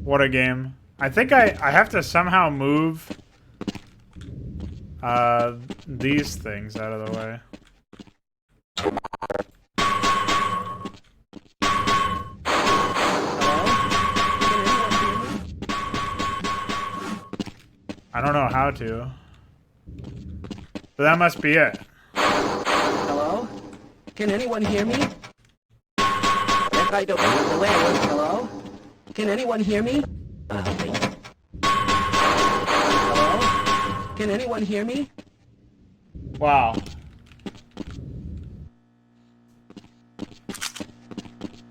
[SPEAKER 1] What a game. I think I have to somehow move these things out of the way. I don't know how to. But that must be it.
[SPEAKER 3] Hello? Can anyone hear me? If I don't move the way. Hello? Can anyone hear me? Wait. Hello? Can anyone hear me?
[SPEAKER 1] Wow.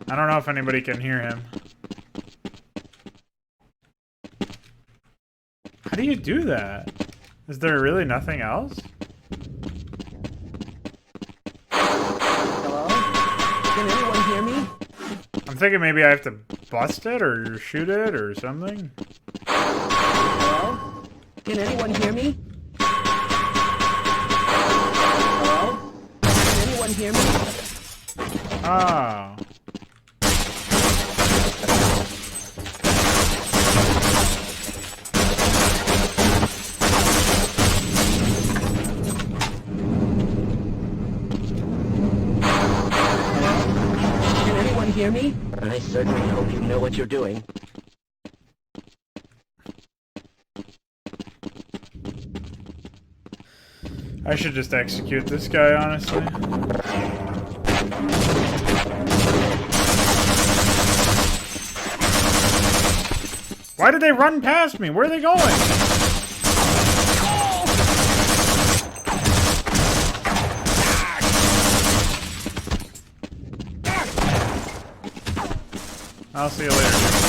[SPEAKER 1] I don't know if anybody can hear him. How do you do that? Is there really nothing else?
[SPEAKER 3] Hello? Can anyone hear me?
[SPEAKER 1] I'm thinking maybe I have to bust it or shoot it or something.
[SPEAKER 3] Hello? Can anyone hear me? Hello? Can anyone hear me?
[SPEAKER 1] Oh.
[SPEAKER 3] Can anyone hear me? I certainly hope you know what you're doing.
[SPEAKER 1] I should just execute this guy, honestly. Why did they run past me? Where are they going? I'll see you later.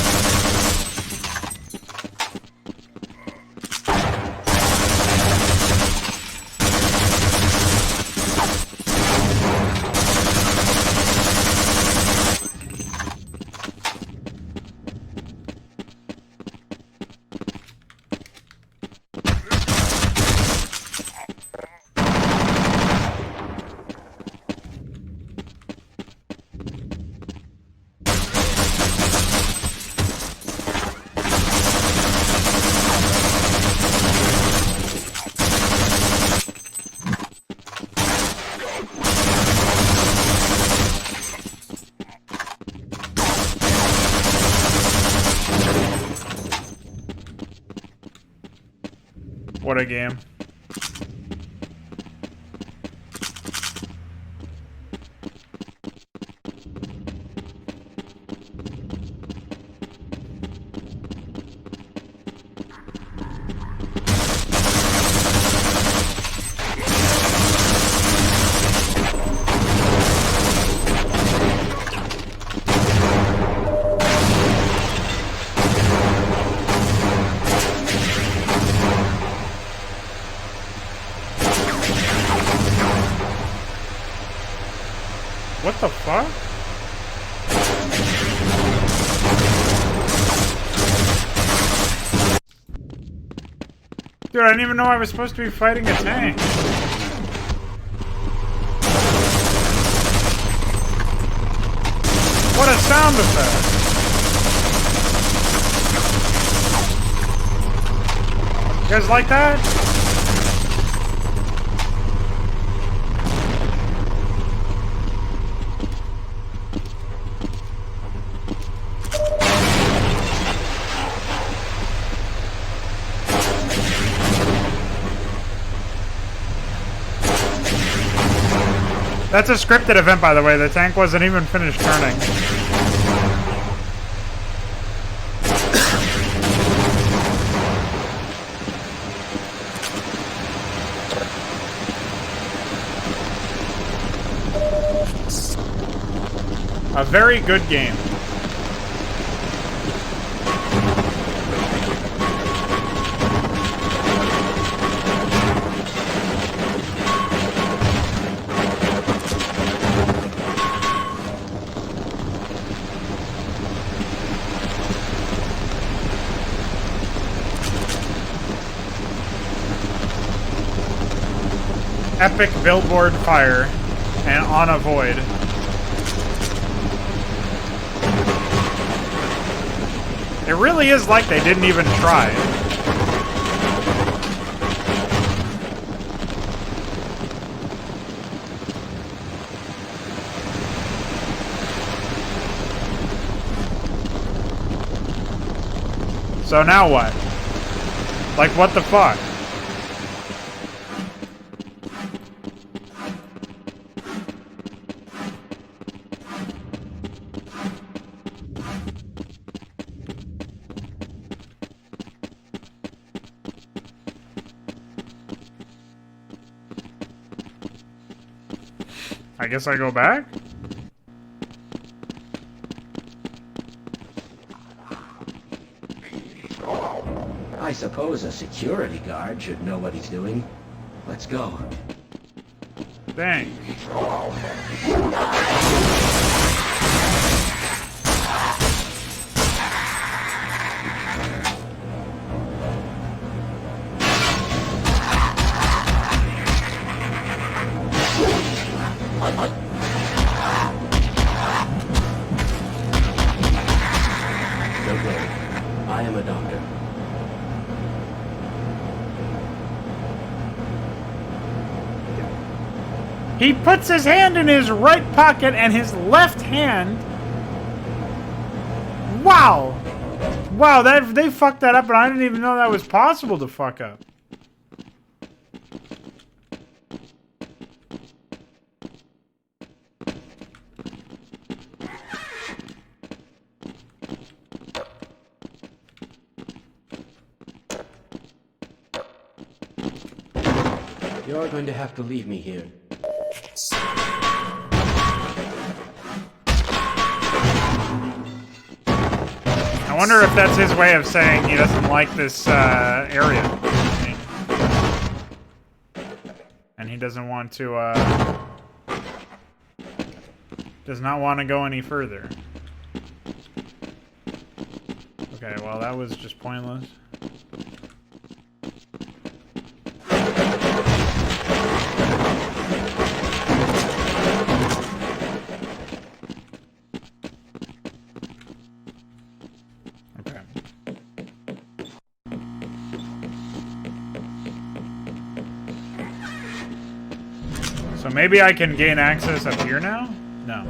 [SPEAKER 1] What a game. What the fuck? Dude, I didn't even know I was supposed to be fighting a tank. What a sound effect! You guys like that? That's a scripted event, by the way. The tank wasn't even finished turning. A very good game. Epic billboard fire and on a void. It really is like they didn't even try. So now what? Like, what the fuck? I guess I go back?
[SPEAKER 3] I suppose a security guard should know what he's doing. Let's go.
[SPEAKER 1] Dang.
[SPEAKER 3] Don't worry. I am a doctor.
[SPEAKER 1] He puts his hand in his right pocket and his left hand. Wow. Wow, they fucked that up, and I didn't even know that was possible to fuck up.
[SPEAKER 3] You're going to have to leave me here.
[SPEAKER 1] I wonder if that's his way of saying he doesn't like this area. And he doesn't want to, does not want to go any further. Okay, well, that was just pointless. So maybe I can gain access up here now? No.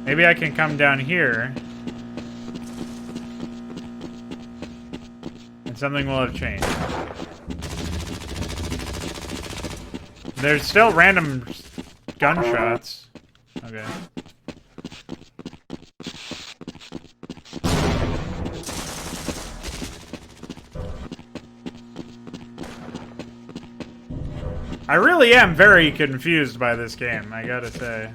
[SPEAKER 1] Maybe I can come down here. And something will have changed. There's still random gunshots. Okay. I really am very confused by this game, I gotta say.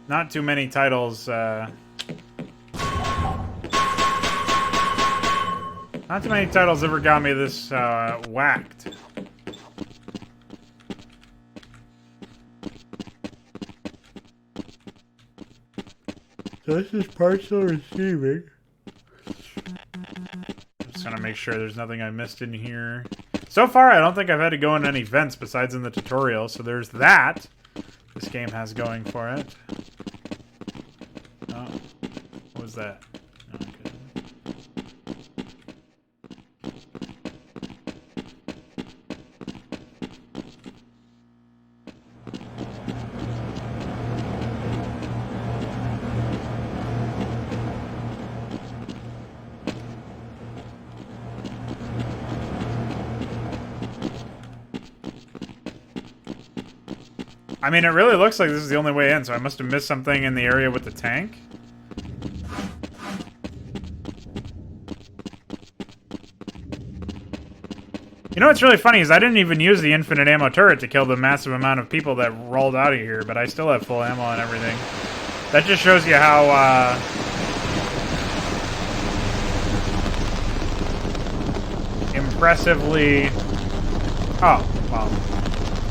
[SPEAKER 1] Not too many titles, not too many titles ever got me this, whacked. So this is partial receiving. Just gonna make sure there's nothing I missed in here. So far, I don't think I've had to go in any vents besides in the tutorial, so there's that this game has going for it. Oh, what was that? Oh, okay. I mean, it really looks like this is the only way in, so I must have missed something in the area with the tank. You know what's really funny is I didn't even use the infinite ammo turret to kill the massive amount of people that rolled out of here, but I still have full ammo and everything. That just shows you how, impressively... Oh, well.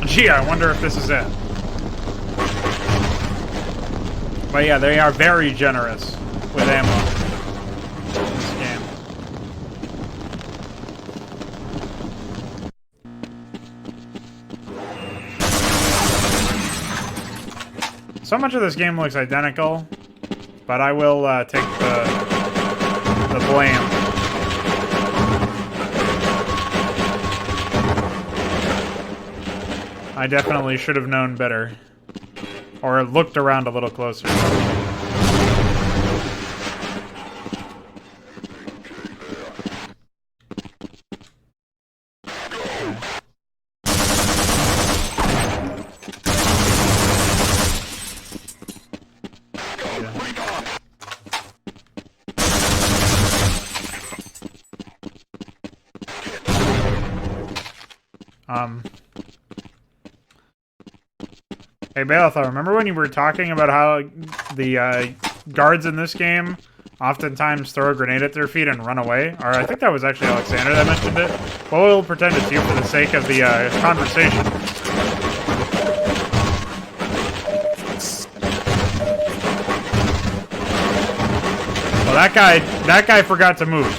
[SPEAKER 1] Gee, I wonder if this is it. But yeah, they are very generous with ammo in this game. So much of this game looks identical, but I will take the blame. I definitely should have known better. Or looked around a little closer. Hey, Balthar, remember when you were talking about how the guards in this game oftentimes throw a grenade at their feet and run away? Or I think that was actually Alexander that mentioned it. Well, we'll pretend it's you for the sake of the conversation. Well, that guy forgot to move.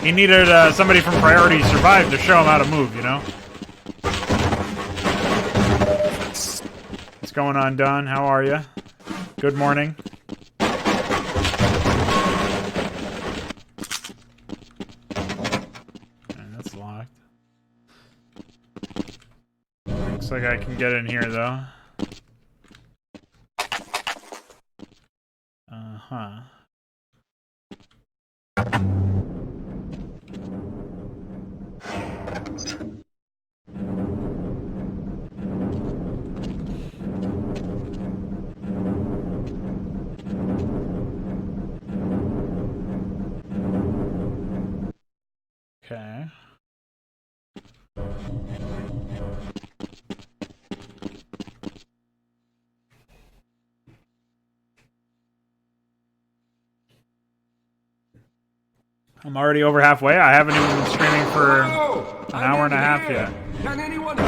[SPEAKER 1] He needed somebody from Priority Survive to show him how to move, you know? What's going on, Don? How are you? Good morning. And that's locked. Looks like I can get in here, though. Uh-huh. Okay. I'm already over halfway. I haven't even been streaming for an hour and a half yet.
[SPEAKER 9] Can anyone...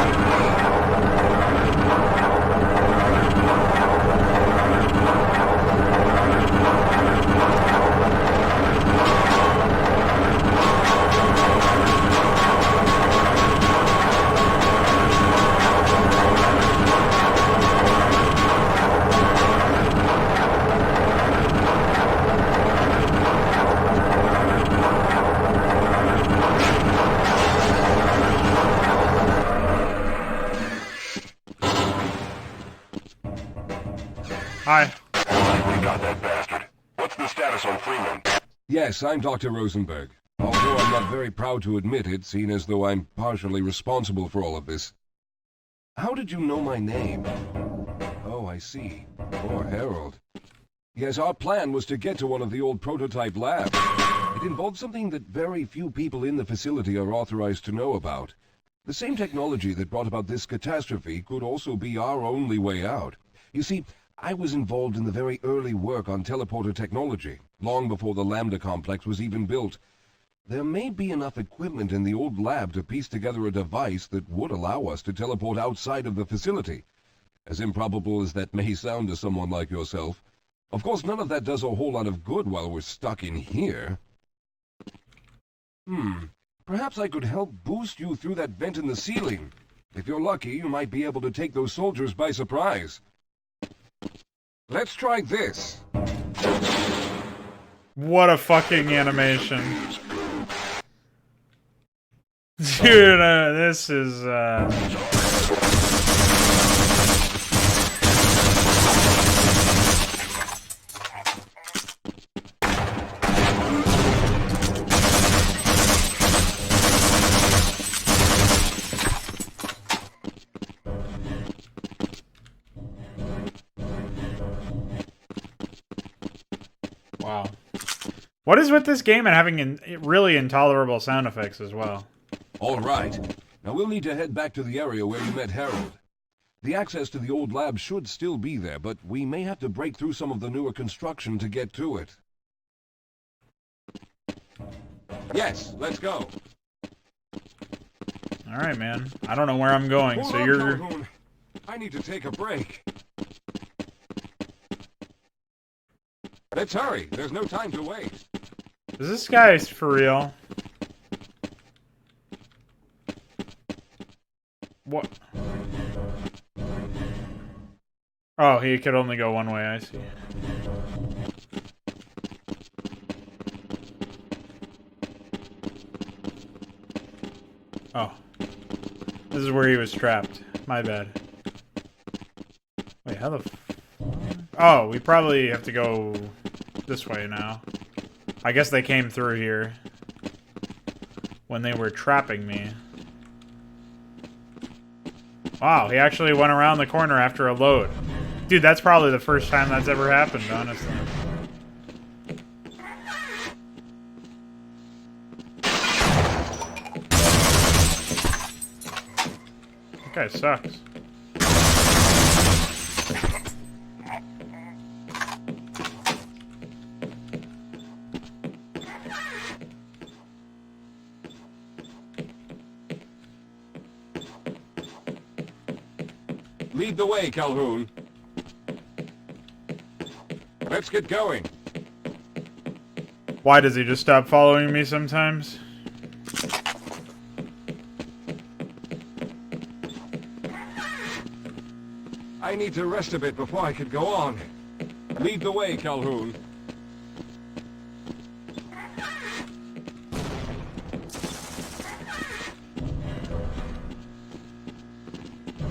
[SPEAKER 1] Hi.
[SPEAKER 8] We got that bastard. What's the status on Freeman?
[SPEAKER 9] Yes, I'm Dr. Rosenberg. Although I'm not very proud to admit it, seeing as though I'm partially responsible for all of this. How did you know my name? Oh, I see. Poor Harold. Yes, our plan was to get to one of the old prototype labs. It involved something that very few people in the facility are authorized to know about. The same technology that brought about this catastrophe could also be our only way out. You see, I was involved in the very early work on teleporter technology, long before the Lambda complex was even built. There may be enough equipment in the old lab to piece together a device that would allow us to teleport outside of the facility. As improbable as that may sound to someone like yourself. Of course, none of that does a whole lot of good while we're stuck in here. Perhaps I could help boost you through that vent in the ceiling. If you're lucky, you might be able to take those soldiers by surprise. Let's try this.
[SPEAKER 1] What a fucking animation. Dude, this is, Wow. What is with this game and having really intolerable sound effects as well?
[SPEAKER 9] All right. Now we'll need to head back to the area where you met Harold. The access to the old lab should still be there, but we may have to break through some of the newer construction to get to it. Yes, let's go.
[SPEAKER 1] Alright, man. I don't know where I'm going,
[SPEAKER 9] Hold
[SPEAKER 1] so
[SPEAKER 9] on,
[SPEAKER 1] you're...
[SPEAKER 9] Calhoun. I need to take a break. Let's hurry. There's no time to waste.
[SPEAKER 1] Is this guy for real? What? Oh, he could only go one way, I see. Oh. This is where he was trapped. My bad. Wait, how the Oh, we probably have to go this way now. I guess they came through here when they were trapping me. Wow, he actually went around the corner after a load. Dude, that's probably the first time that's ever happened, honestly. That guy sucks.
[SPEAKER 9] Lead the way, Calhoun. Let's get going.
[SPEAKER 1] Why does he just stop following me sometimes?
[SPEAKER 9] I need to rest a bit before I could go on. Lead the way, Calhoun.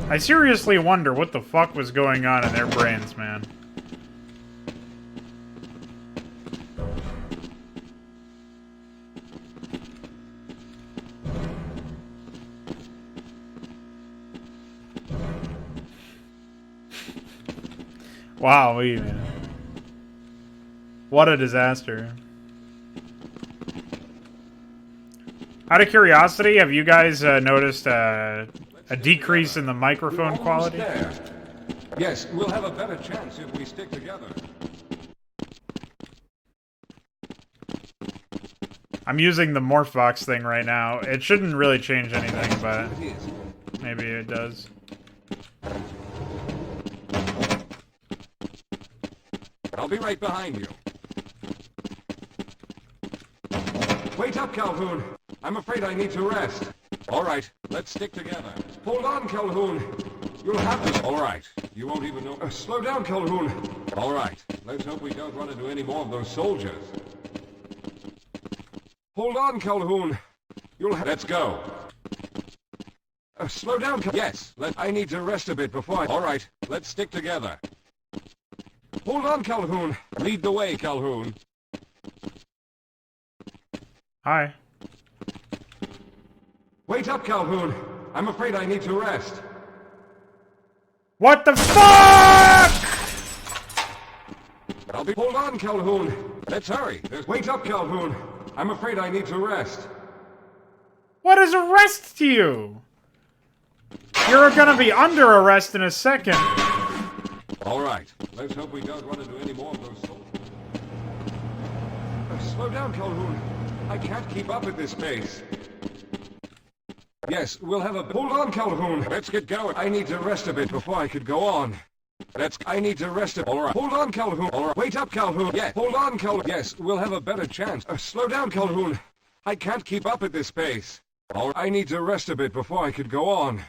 [SPEAKER 1] I seriously wonder what the fuck was going on in their brains, man. Wow, man. What a disaster. Out of curiosity, have you guys noticed a decrease in the microphone quality?
[SPEAKER 9] There. Yes, we'll have a better chance if we stick together.
[SPEAKER 1] I'm using the Morphbox thing right now. It shouldn't really change anything, but maybe it does.
[SPEAKER 9] I'll be right behind you. Wait up, Calhoun. I'm afraid I need to rest. All right, let's stick together. Hold on, Calhoun. You'll have to... All right, you won't even know... slow down, Calhoun. All right, let's hope we don't run into any more of those soldiers. Hold on, Calhoun. You'll have... Let's go. Slow down, Yes, I need to rest a bit before I... All right, let's stick together. Hold on, Calhoun. Lead the way, Calhoun.
[SPEAKER 1] Hi.
[SPEAKER 9] Wait up, Calhoun. I'm afraid I need to rest.
[SPEAKER 1] What the fuck?!
[SPEAKER 9] Hold on, Calhoun. Let's hurry. Wait up, Calhoun. I'm afraid I need to rest.
[SPEAKER 1] What is arrest to you? You're gonna be under arrest in a second.
[SPEAKER 9] All right. Let's hope we don't run into any more of those soldiers. Slow down, Calhoun. I can't keep up at this pace. Yes, we'll have a... Hold on, Calhoun. Let's get going. I need to rest a bit before I could go on. I need to rest a... All right. Hold on, Calhoun. All right. Wait up, Calhoun. Yes. Hold on, Calhoun. Yes, we'll have a better chance. Slow down, Calhoun. I can't keep up at this pace. All right. I need to rest a bit before I could go on.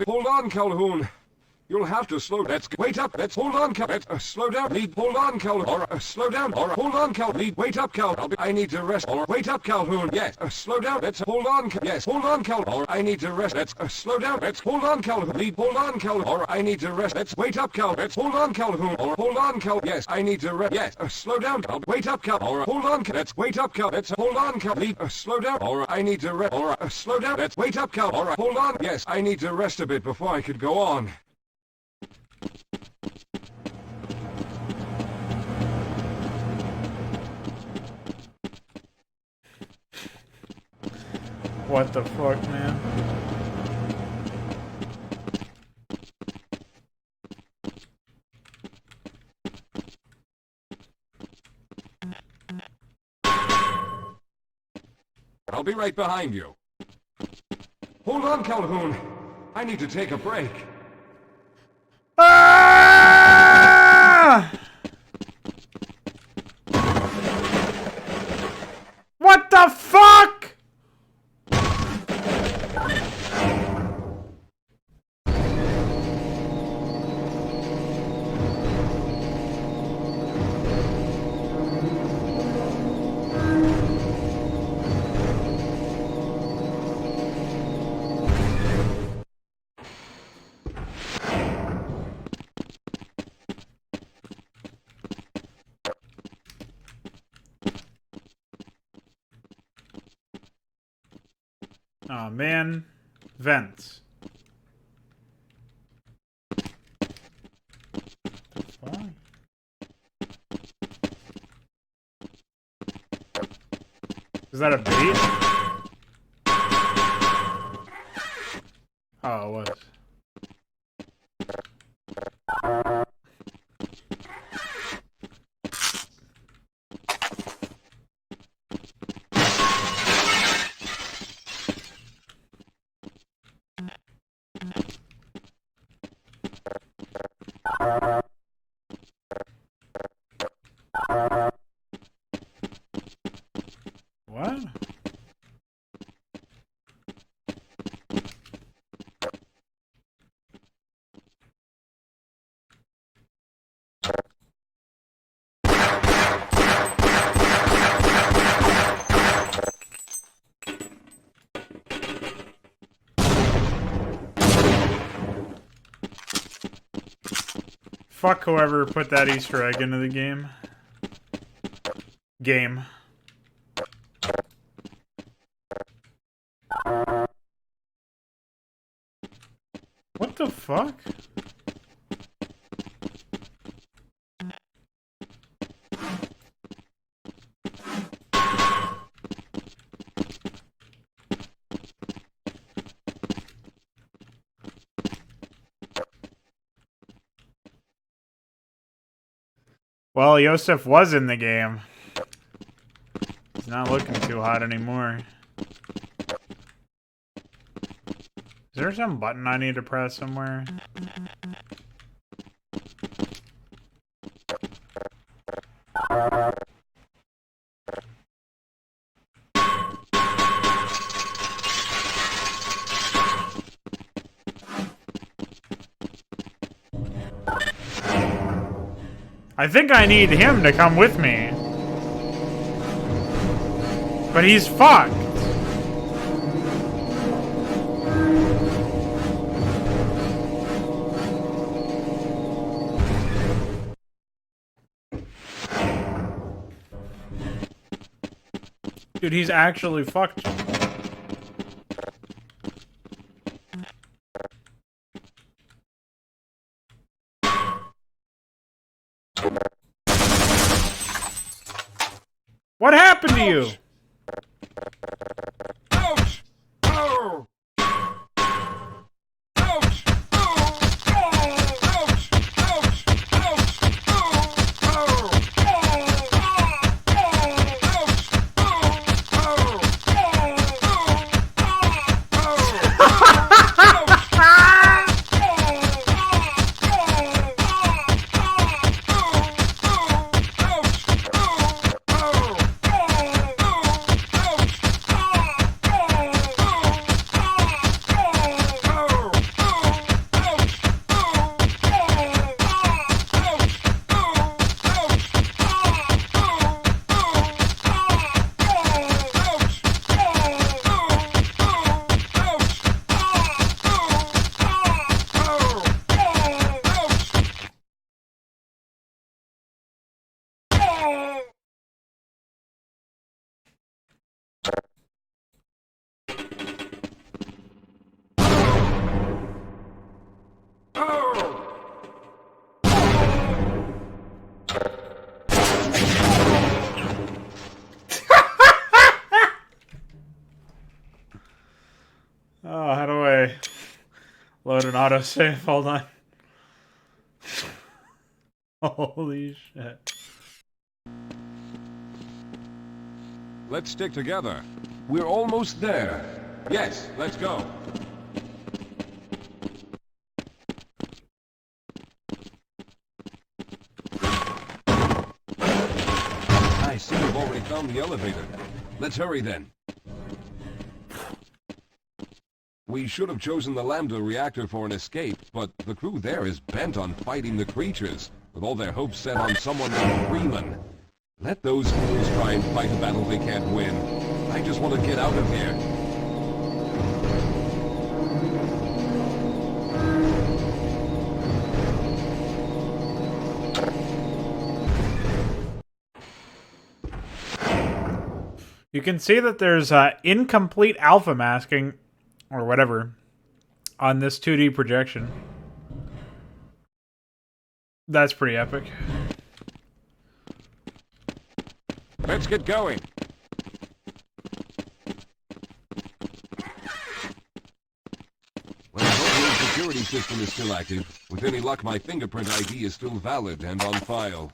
[SPEAKER 9] Hold on, Calhoun. You'll have to slow. Wait up. Hold on, Cal. Slow down. Lead. Hold on, Calhoun. Slow down. Hold on, Cal. Lead. Wait up, Cal. I need to rest. Wait up, Calhoun. Yes. Slow down. Hold on, Cal. Yes. Hold on, Cal. I need to rest. Slow down. Hold on, Calhoun. Lead. Hold on, Cal. I need to rest. Wait up, Cal. Hold on, Calhoun. Hold on, Cal. Yes. I need to rest. Yes. Slow down. Wait up, Cal. Hold on, Cal. Wait up, Cal. Hold on, Cal. Lead. Slow down. I need to rest. Slow down. Wait up, Cal. Hold on. Yes. I need to rest a bit before I could go on.
[SPEAKER 1] What the fuck, man?
[SPEAKER 9] I'll be right behind you. Hold on, Calhoun. I need to take a break.
[SPEAKER 1] Ah! What the fuck? Oh man, vents. What? Is that a bait? Oh, it was. What? Fuck whoever put that Easter egg into the game. What the fuck? Well, Yosef was in the game. He's not looking too hot anymore. Is there some button I need to press somewhere? I think I need him to come with me. But he's fucked. Dude, he's actually fucked. What happened to you?
[SPEAKER 9] Ouch! Oh! Ouch! Ouch! Ouch!
[SPEAKER 1] Load an autosave. Hold on. Holy shit.
[SPEAKER 9] Let's stick together. We're almost there. Yes, let's go. I see you've already found the elevator. Let's hurry then. We should have chosen the Lambda reactor for an escape, but the crew there is bent on fighting the creatures, with all their hopes set on someone like Freeman. Let those fools try and fight a battle they can't win. I just want to get out of here.
[SPEAKER 1] You can see that there's incomplete alpha masking, or whatever, on this 2D projection. That's pretty epic.
[SPEAKER 9] Let's get going. Well, I hope the security system is still active. With any luck, my fingerprint ID is still valid and on file.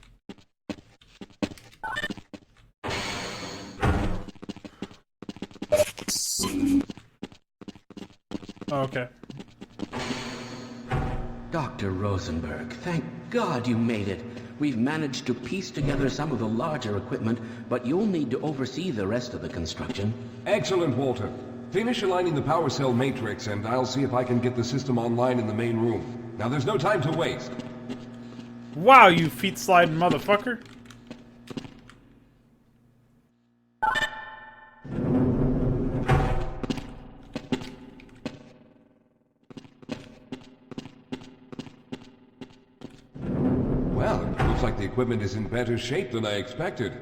[SPEAKER 1] Okay.
[SPEAKER 3] Dr. Rosenberg, thank God you made it. We've managed to piece together some of the larger equipment, but you'll need to oversee the rest of the construction.
[SPEAKER 9] Excellent, Walter. Finish aligning the power cell matrix, and I'll see if I can get the system online in the main room. Now, there's no time to waste.
[SPEAKER 1] Wow, you feet sliding motherfucker.
[SPEAKER 9] Well, it looks like the equipment is in better shape than I expected.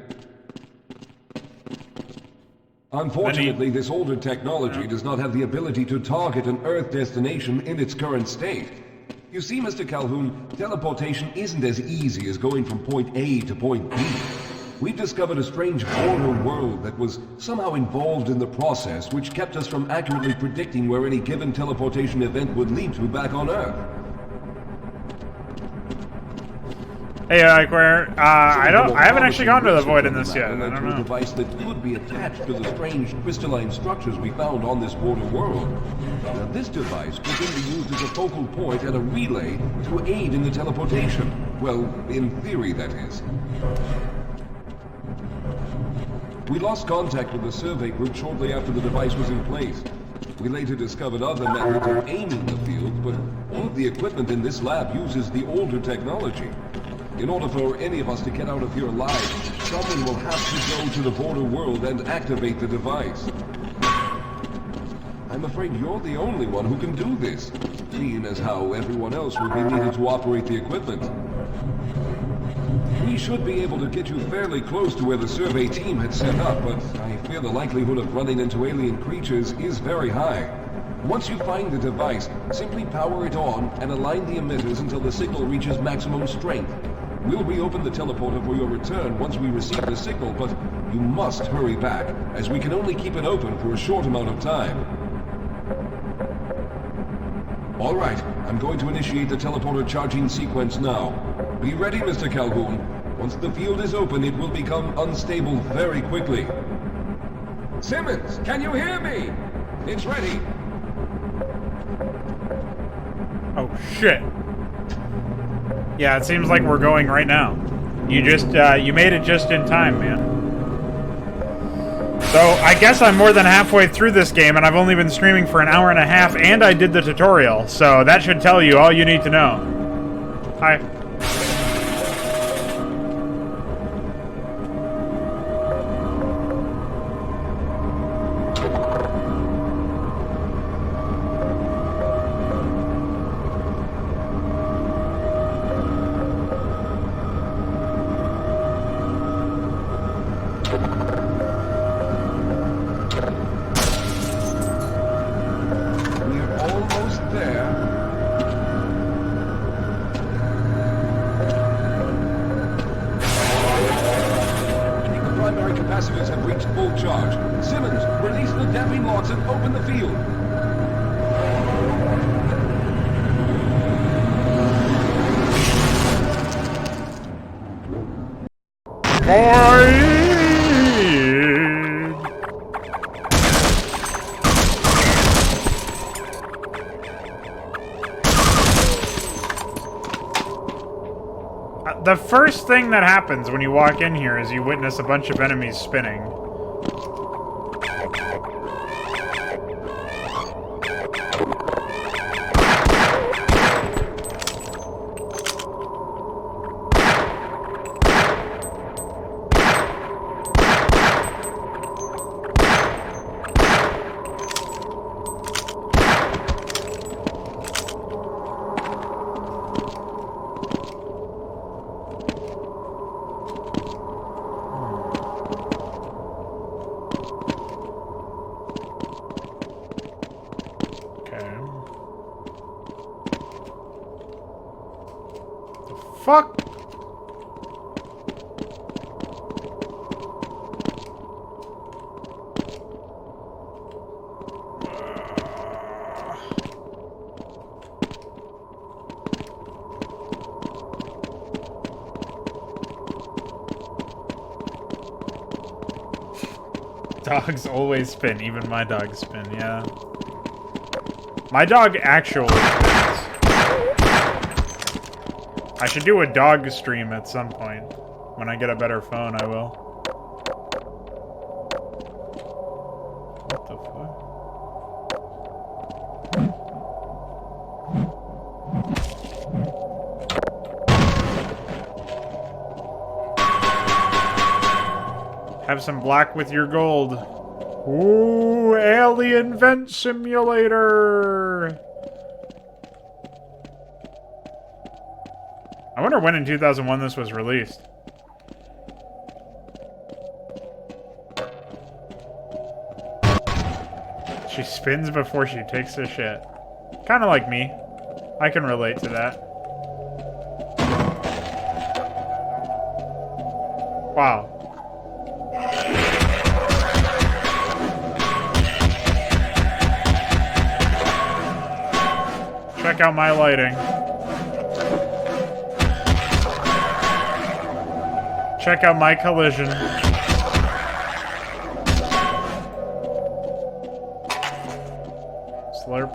[SPEAKER 9] Unfortunately, this older technology does not have the ability to target an Earth destination in its current state. You see, Mr. Calhoun, teleportation isn't as easy as going from point A to point B. We've discovered a strange border world that was somehow involved in the process, which kept us from accurately predicting where any given teleportation event would lead to back on Earth.
[SPEAKER 1] Hey, I haven't actually gone to the void in this yet. I don't know.
[SPEAKER 9] A device that could be attached to the strange crystalline structures we found on this border world. Now, this device could then be used as a focal point and a relay to aid in the teleportation. Well, in theory, that is. We lost contact with the survey group shortly after the device was in place. We later discovered other methods of aiming the field, but all of the equipment in this lab uses the older technology. In order for any of us to get out of here alive, someone will have to go to the border world and activate the device. I'm afraid you're the only one who can do this, seeing as how everyone else will be needed to operate the equipment. We should be able to get you fairly close to where the survey team had set up, but I fear the likelihood of running into alien creatures is very high. Once you find the device, simply power it on and align the emitters until the signal reaches maximum strength. We'll reopen the teleporter for your return once we receive the signal, but you must hurry back, as we can only keep it open for a short amount of time. All right, I'm going to initiate the teleporter charging sequence now. Be ready, Mr. Calhoun. Once the field is open, it will become unstable very quickly. Simmons, can you hear me? It's ready.
[SPEAKER 1] Oh, shit. Yeah, it seems like we're going right now. You made it just in time, man. So, I guess I'm more than halfway through this game, and I've only been streaming for an hour and a half, and I did the tutorial, so that should tell you all you need to know. Hi. The first thing that happens when you walk in here is you witness a bunch of enemies spinning. Fuck! Dogs always spin, even my dogs spin, yeah. My dog actually spins. I should do a dog stream at some point. When I get a better phone, I will. What the fuck? Have some black with your gold. Ooh, Alien Vent Simulator! I wonder when in 2001 this was released. She spins before she takes a shit. Kinda like me. I can relate to that. Wow. Check out my lighting. Check out my collision. Slurp.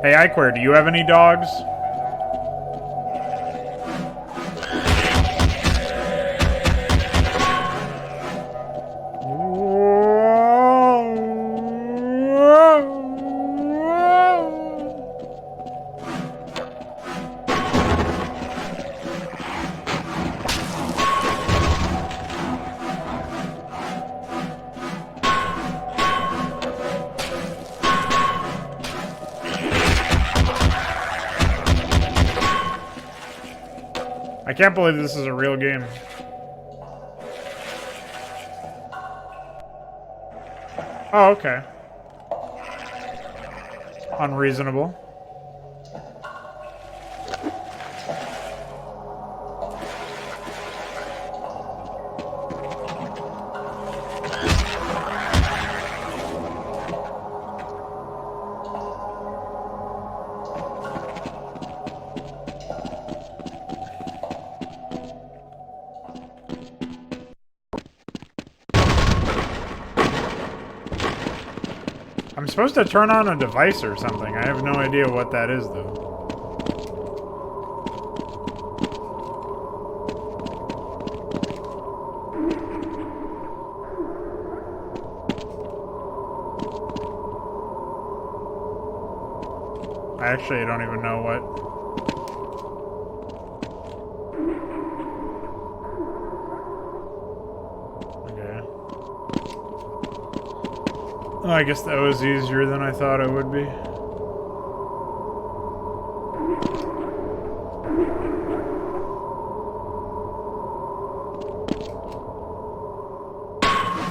[SPEAKER 1] Hey, Iquare, do you have any dogs? I can't believe this is a real game. Oh, okay. Unreasonable. I'm supposed to turn on a device or something. I have no idea what that is, though. I actually don't even know what... Oh, I guess that was easier than I thought it would be.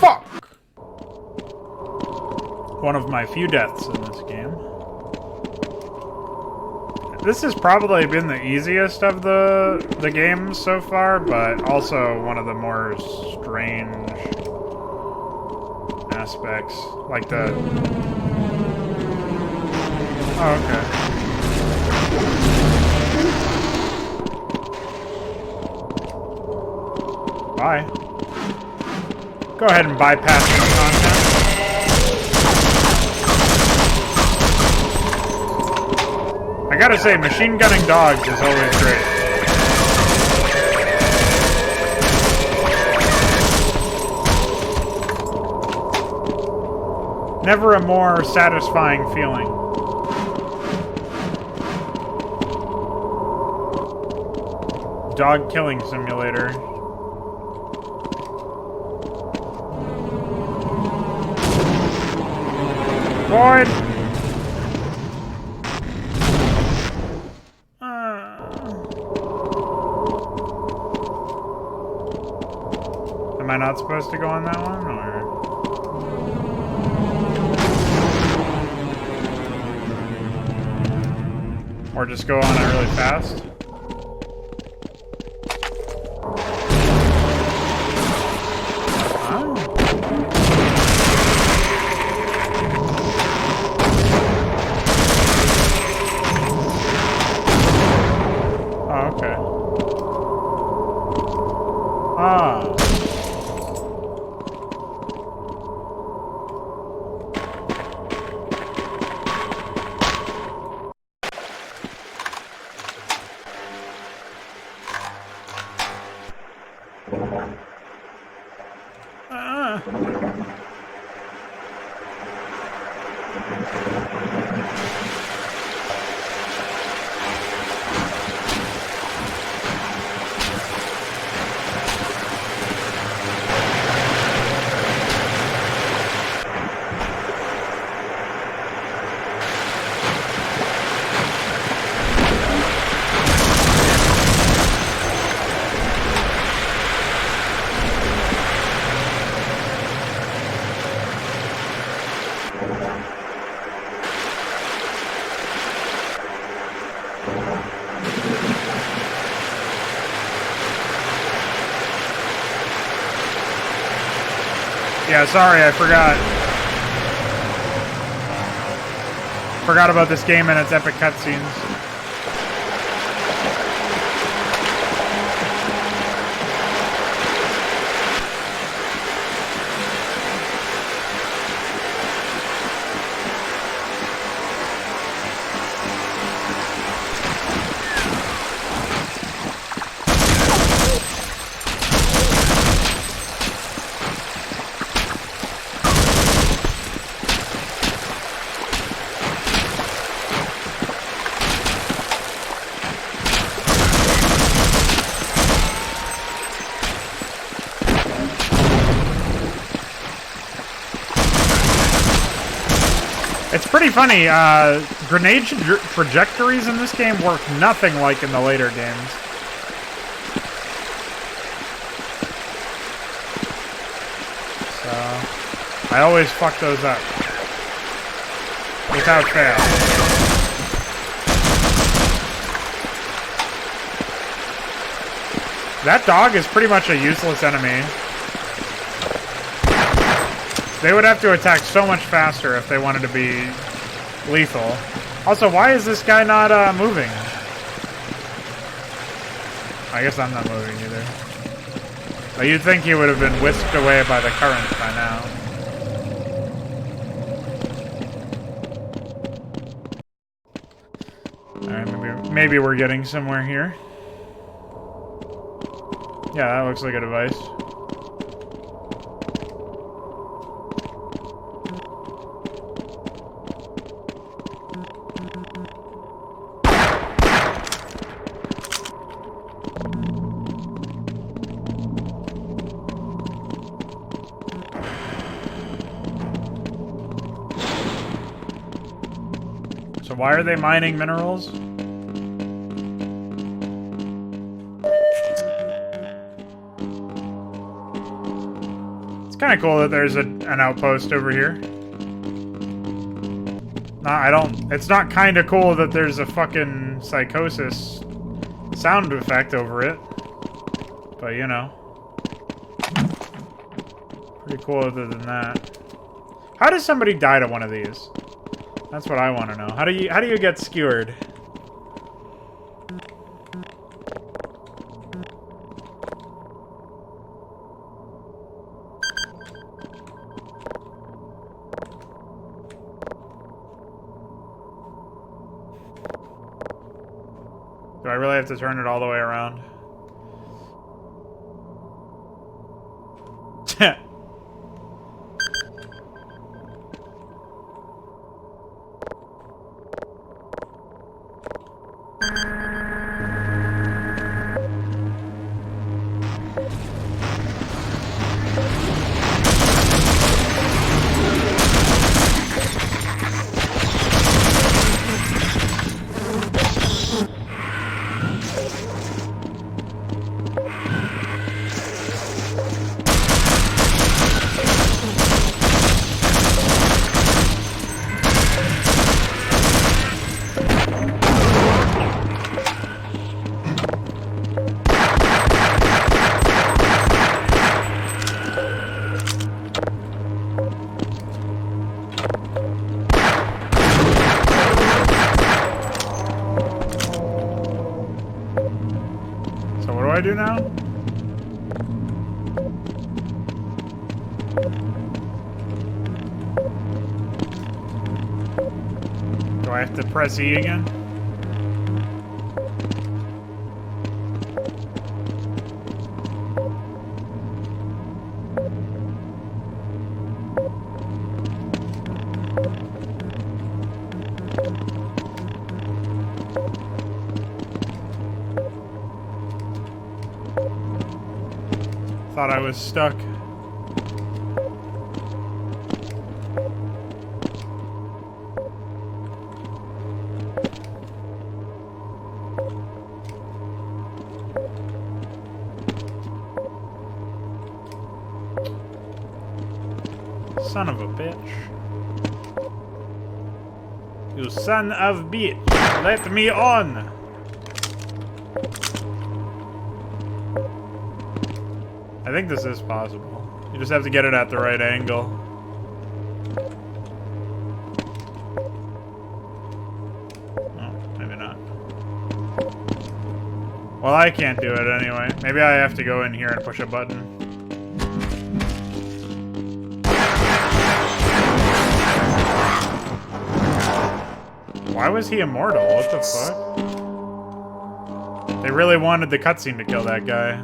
[SPEAKER 1] Fuck! One of my few deaths in this game. This has probably been the easiest of the games so far, but also one of the more strange aspects, like the... Oh, okay. Bye. Go ahead and bypass the content. I gotta say, machine gunning dogs is always great. Never a more satisfying feeling. Dog killing simulator. Void! Am I not supposed to go on that one, or just go on it really fast? Yeah, sorry, I forgot. Forgot about this game and its epic cutscenes. It's pretty funny, grenade trajectories in this game work nothing like in the later games. So, I always fuck those up. Without fail. That dog is pretty much a useless enemy. They would have to attack so much faster if they wanted to be lethal. Also, why is this guy not moving? I guess I'm not moving either. But you'd think he would have been whisked away by the current by now. Alright, maybe we're getting somewhere here. Yeah, that looks like a device. So why are they mining minerals? It's kind of cool that there's an outpost over here. It's not kind of cool that there's a fucking psychosis sound effect over it. But, you know. Pretty cool other than that. How does somebody die to one of these? That's what I want to know. How do you get skewered? Do I really have to turn it all the way around? So what do I do now? Do I have to press E again? Thought I was stuck. Son of a bitch. You son of bitch. Let me on. I think this is possible. You just have to get it at the right angle. Oh, maybe not. Well, I can't do it anyway. Maybe I have to go in here and push a button. Why was he immortal? What the fuck? They really wanted the cutscene to kill that guy.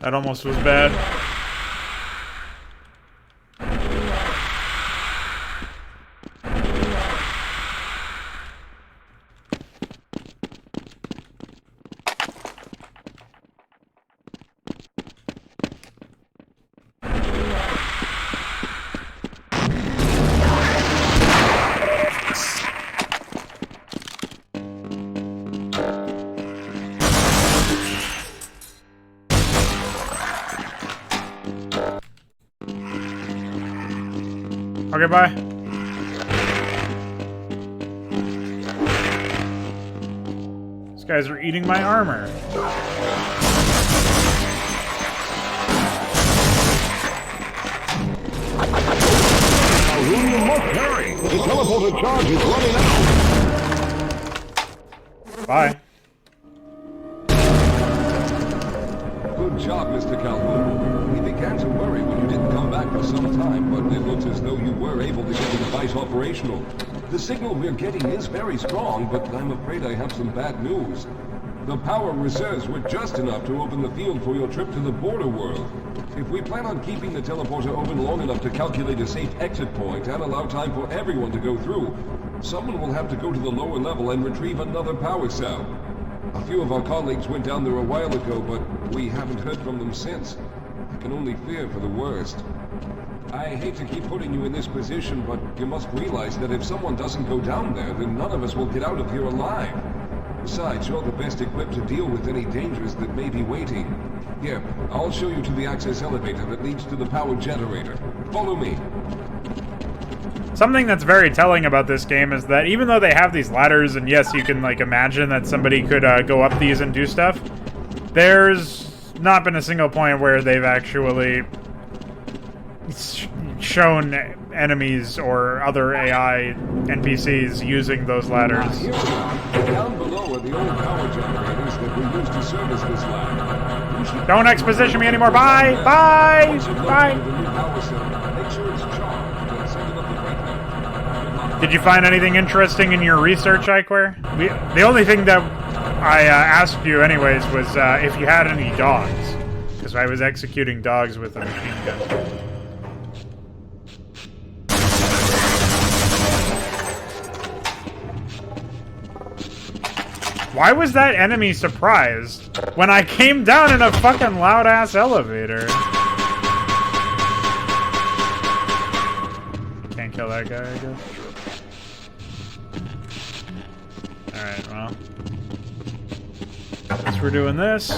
[SPEAKER 1] That almost was bad. Okay, bye. These guys are eating my armor.
[SPEAKER 8] You must hurry! The teleporter charge is running out!
[SPEAKER 1] Bye.
[SPEAKER 9] Good job, Mr. Calhoun. We began to worry when you didn't come back for some time, but it looks as though you were able to get the device operational. The signal we're getting is very strong, but I'm afraid I have some bad news. The power reserves were just enough to open the field for your trip to the border world. If we plan on keeping the teleporter open long enough to calculate a safe exit point and allow time for everyone to go through, someone will have to go to the lower level and retrieve another power cell. A few of our colleagues went down there a while ago, but we haven't heard from them since. I can only fear for the worst. I hate to keep putting you in this position, but you must realize that if someone doesn't go down there, then none of us will get out of here alive. Besides, you're the best equipped to deal with any dangers that may be waiting. Here, I'll show you to the access elevator that leads to the power generator. Follow me.
[SPEAKER 1] Something that's very telling about this game is that even though they have these ladders, and yes, you can like imagine that somebody could go up these and do stuff, there's not been a single point where they've actually shown enemies or other AI NPCs using those ladders.
[SPEAKER 9] Here we are. Down below are the old power generators that we used to service this lab.
[SPEAKER 1] Don't exposition me anymore. Bye! Bye!
[SPEAKER 9] Once you've
[SPEAKER 1] Bye!
[SPEAKER 9] located the new power cell, make sure it's charged and send it up the breaker.
[SPEAKER 1] Did you find anything interesting in your research, Iquare? The only thing that I asked you anyways was if you had any dogs. Because I was executing dogs with a machine gun. Why was that enemy surprised when I came down in a fucking loud-ass elevator? Can't kill that guy, I guess. Alright, well. Guess we're doing this.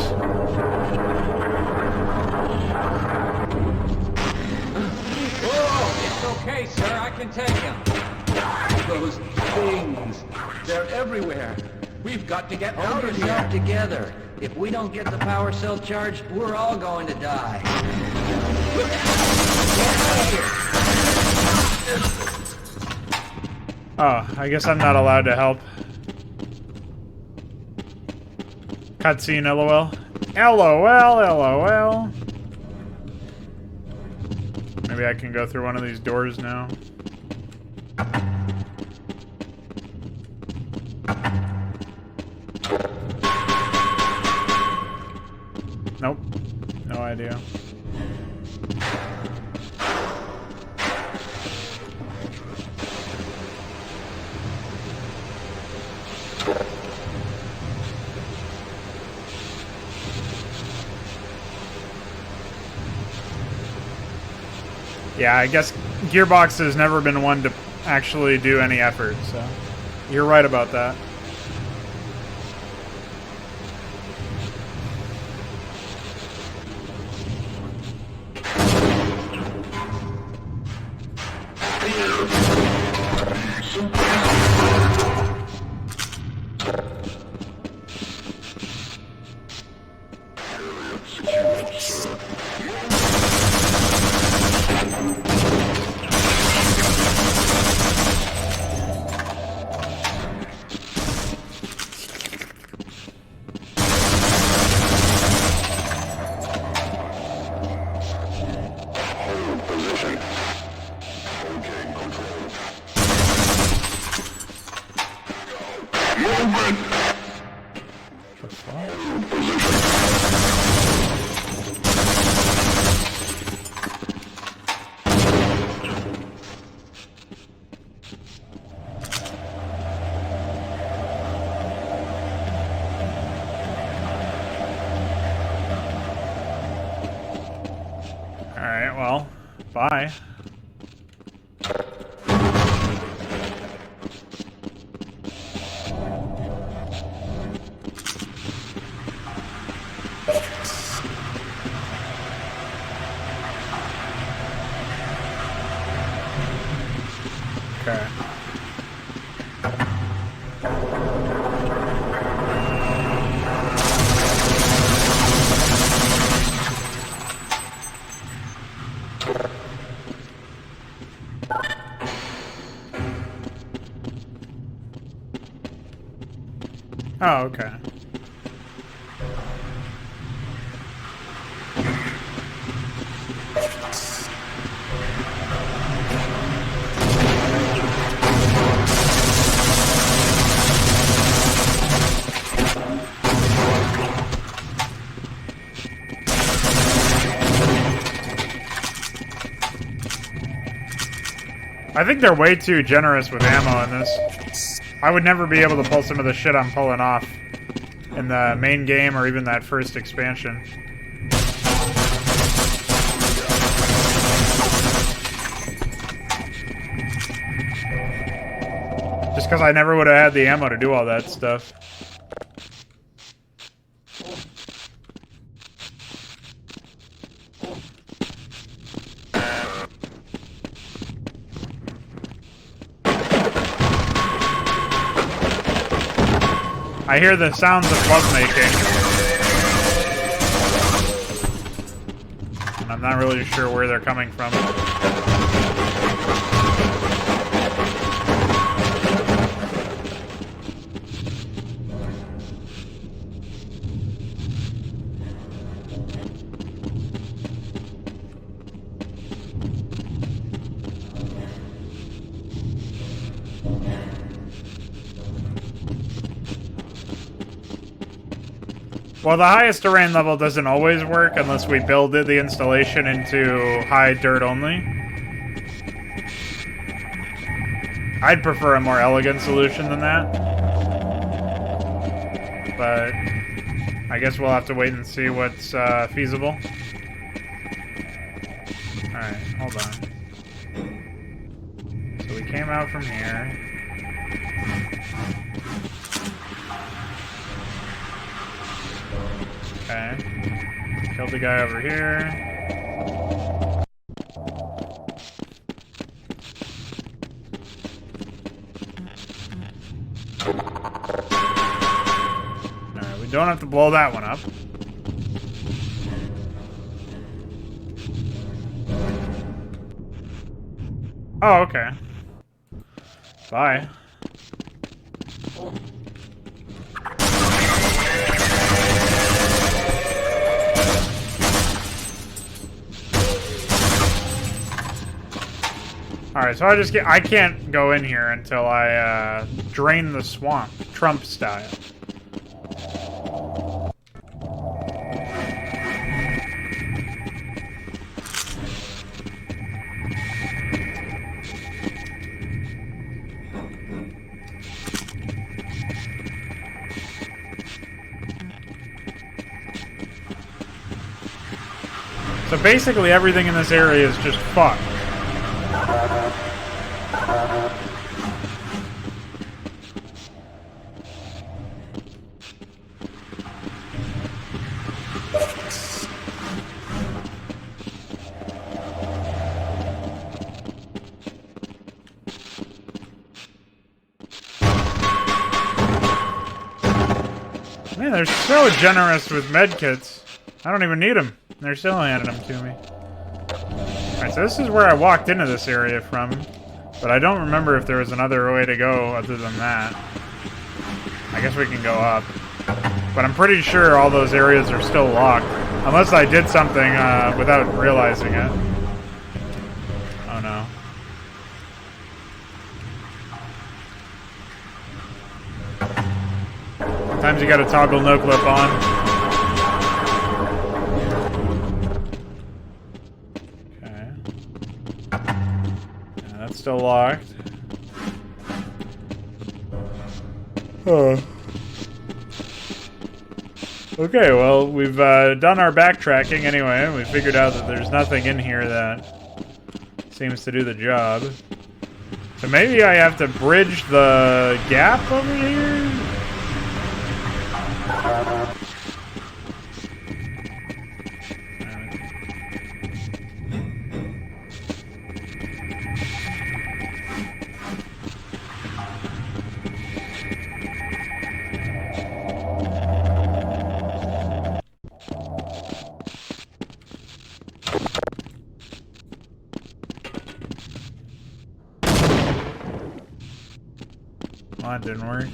[SPEAKER 2] Whoa! It's okay, sir. I can take him.
[SPEAKER 6] Those things. They're everywhere. We've got to get out
[SPEAKER 2] Hold
[SPEAKER 6] of
[SPEAKER 2] yourself
[SPEAKER 6] here.
[SPEAKER 2] together. If we don't get the power cell charged, we're all going to die.
[SPEAKER 1] Oh, I guess I'm not allowed to help. Cutscene, LOL. LOL, LOL. Maybe I can go through one of these doors now. Nope. No idea. Yeah, I guess Gearbox has never been one to actually do any effort, so you're right about that. Alright, well, bye. Okay. Oh, okay. I think they're way too generous with ammo in this. I would never be able to pull some of the shit I'm pulling off in the main game or even that first expansion. Just because I never would have had the ammo to do all that stuff. I hear the sounds of lovemaking. And I'm not really sure where they're coming from. Well, the highest terrain level doesn't always work unless we build the installation into high dirt only. I'd prefer a more elegant solution than that. But I guess we'll have to wait and see what's feasible. Alright, hold on. So we came out from here. Okay. Killed the guy over here. Alright, we don't have to blow that one up. Oh, okay. Bye. Alright, so I can't go in here until I drain the swamp, Trump style. So basically everything in this area is just fucked. Man, they're so generous with medkits. I don't even need them. They're still handing them to me. Alright, so this is where I walked into this area from. But I don't remember if there was another way to go other than that. I guess we can go up. But I'm pretty sure all those areas are still locked. Unless I did something without realizing it. Oh no. Sometimes you gotta toggle no clip on. Okay. Yeah, that's still locked. Oh. Okay, well, we've done our backtracking anyway, and we figured out that there's nothing in here that seems to do the job. So maybe I have to bridge the gap over here? Well, that didn't work.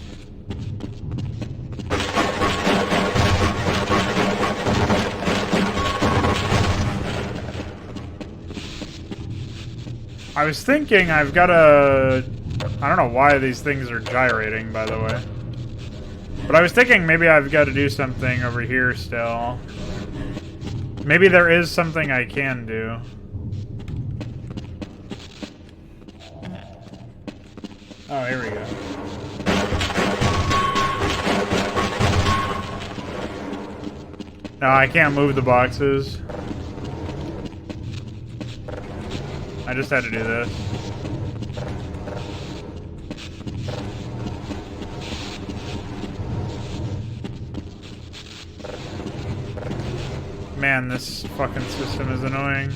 [SPEAKER 1] I was thinking I've got a... I don't know why these things are gyrating, by the way. But I was thinking maybe I've got to do something over here still. Maybe there is something I can do. Oh, here we go. No, I can't move the boxes. I just had to do this. Man, this fucking system is annoying.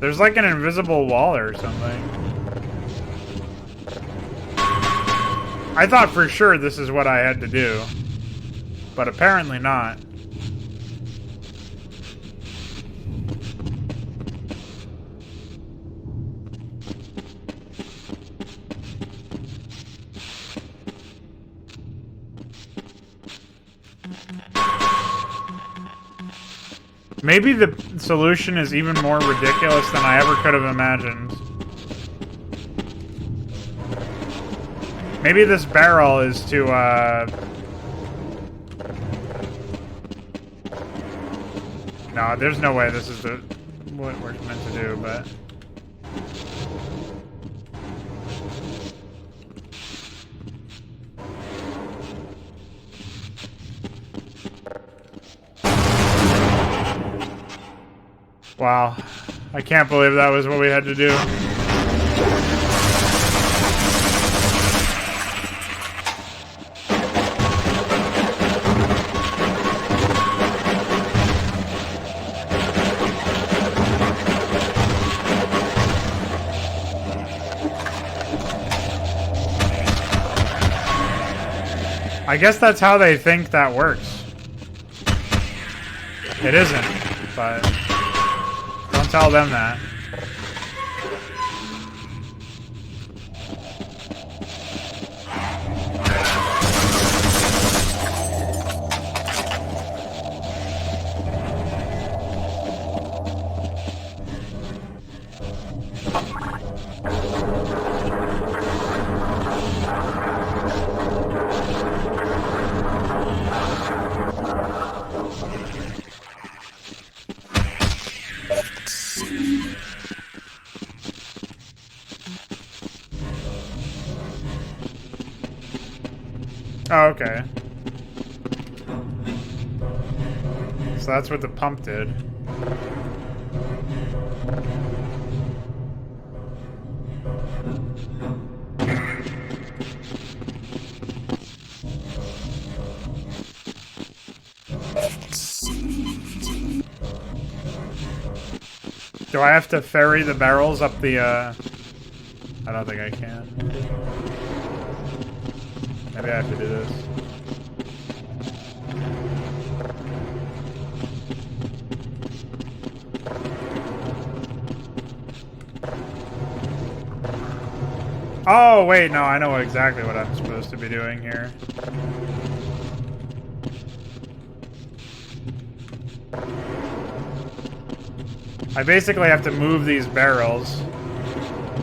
[SPEAKER 1] There's like an invisible wall or something. I thought for sure this is what I had to do, but apparently not. Maybe the solution is even more ridiculous than I ever could have imagined. Maybe this barrel is to, No, there's no way this is what we're meant to do, but... Wow. I can't believe that was what we had to do. I guess that's how they think that works. It isn't, but don't tell them that. Oh, okay. So that's what the pump did. Do I have to ferry the barrels up the, I don't think I can. Maybe I have to do this. Oh, wait, no, I know exactly what I'm supposed to be doing here. I basically have to move these barrels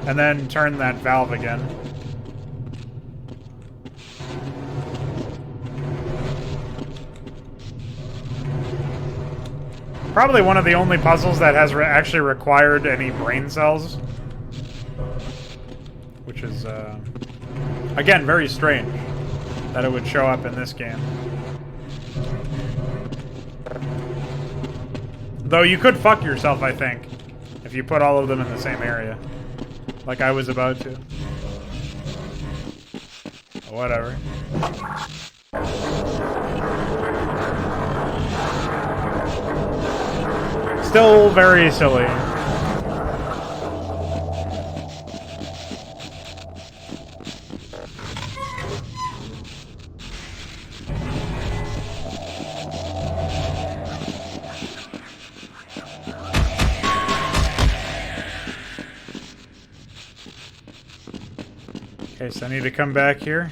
[SPEAKER 1] and then turn that valve again. Probably one of the only puzzles that has actually required any brain cells. Which is, again, very strange that it would show up in this game. Though you could fuck yourself, I think, if you put all of them in the same area. Like I was about to. Whatever. Still very silly. Okay, so I need to come back here.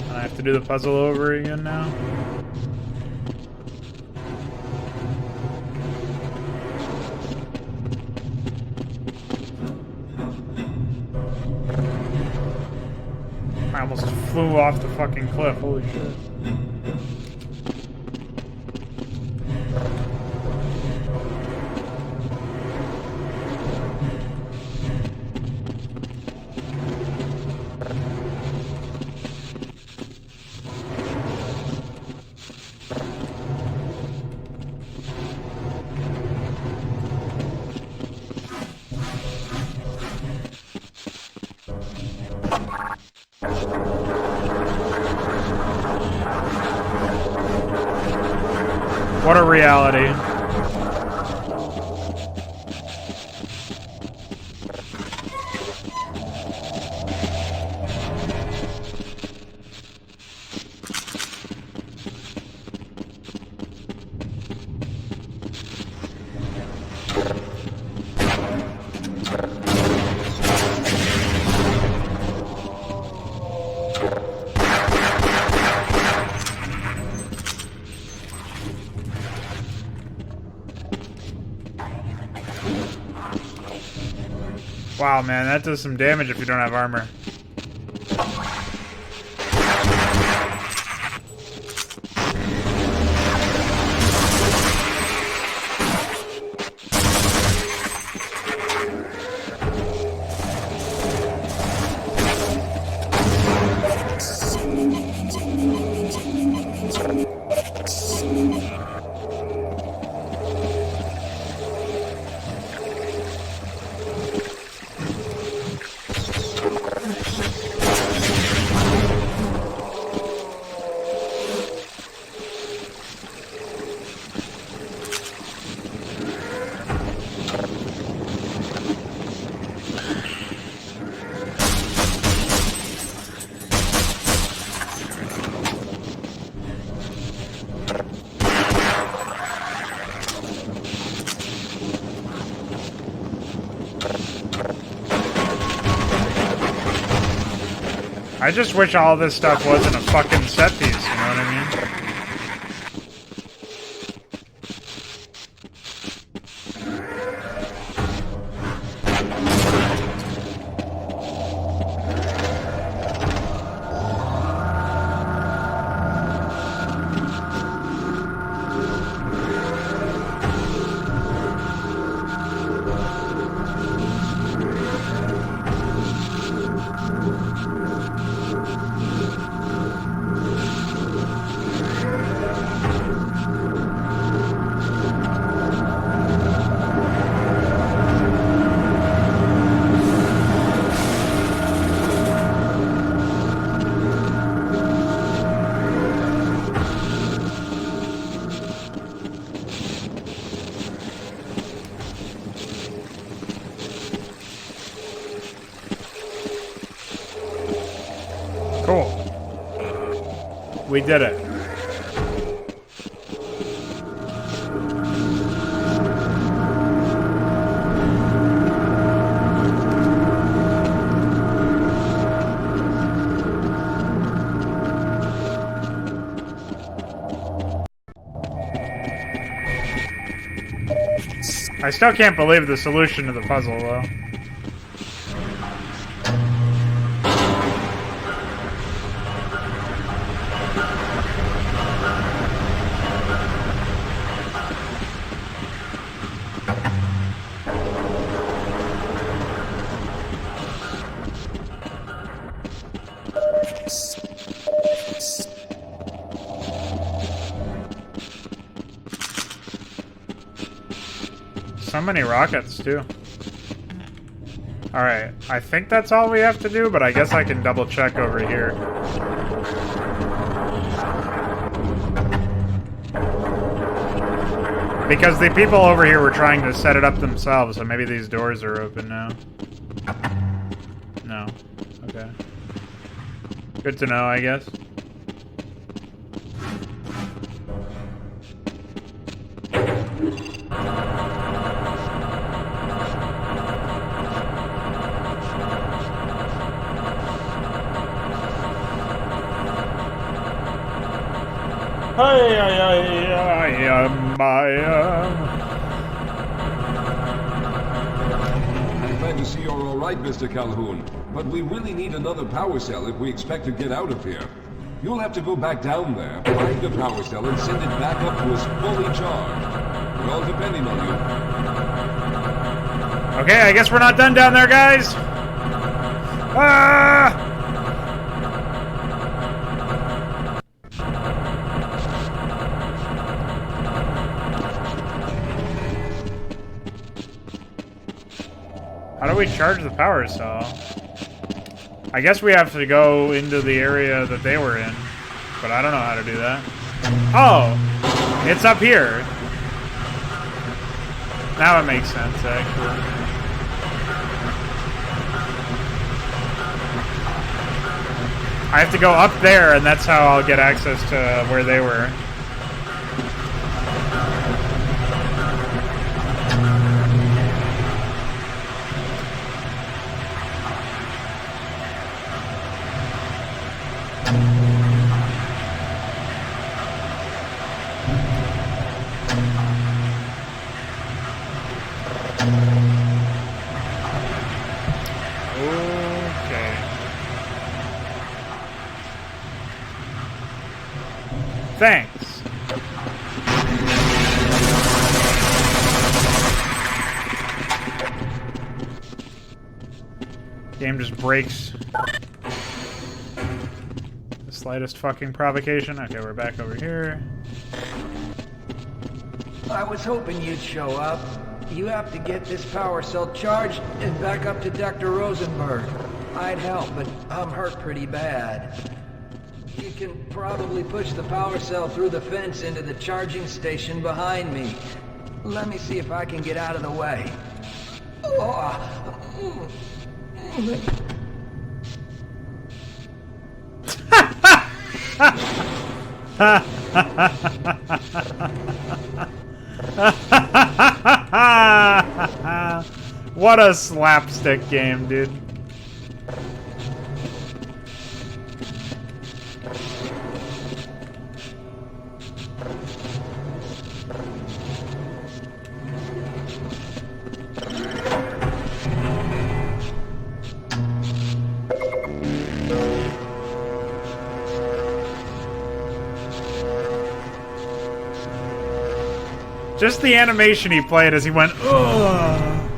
[SPEAKER 1] And I have to do the puzzle over again now. I almost flew off the fucking cliff, holy shit. What a reality. Wow, man, that does some damage if you don't have armor. I just wish all this stuff wasn't a fucking set piece, you know what I mean? Cool. We did it. I still can't believe the solution to the puzzle, though. So many rockets, too. Alright, I think that's all we have to do, but I guess I can double check over here. Because the people over here were trying to set it up themselves, so maybe these doors are open now. No. Okay. Good to know, I guess.
[SPEAKER 9] I'm glad to see you're all right, Mr. Calhoun. But we really need another power cell if we expect to get out of here. You'll have to go back down there, find the power cell, and send it back up to us fully charged. We're all depending on you.
[SPEAKER 1] Okay, I guess we're not done down there, guys. Ah! How do we charge the power cell? I guess we have to go into the area that they were in, but I don't know how to do that. Oh! It's up here. Now it makes sense, actually. I have to go up there, and that's how I'll get access to where they were. Thanks. Game just breaks. The slightest fucking provocation. Okay, we're back over here.
[SPEAKER 6] I was hoping you'd show up. You have to get this power cell charged and back up to Dr. Rosenberg. I'd help, but I'm hurt pretty bad. You can probably push the power cell through the fence into the charging station behind me. Let me see if I can get out of the way.
[SPEAKER 1] What a slapstick game, dude. Just the animation he played as he went, ugh.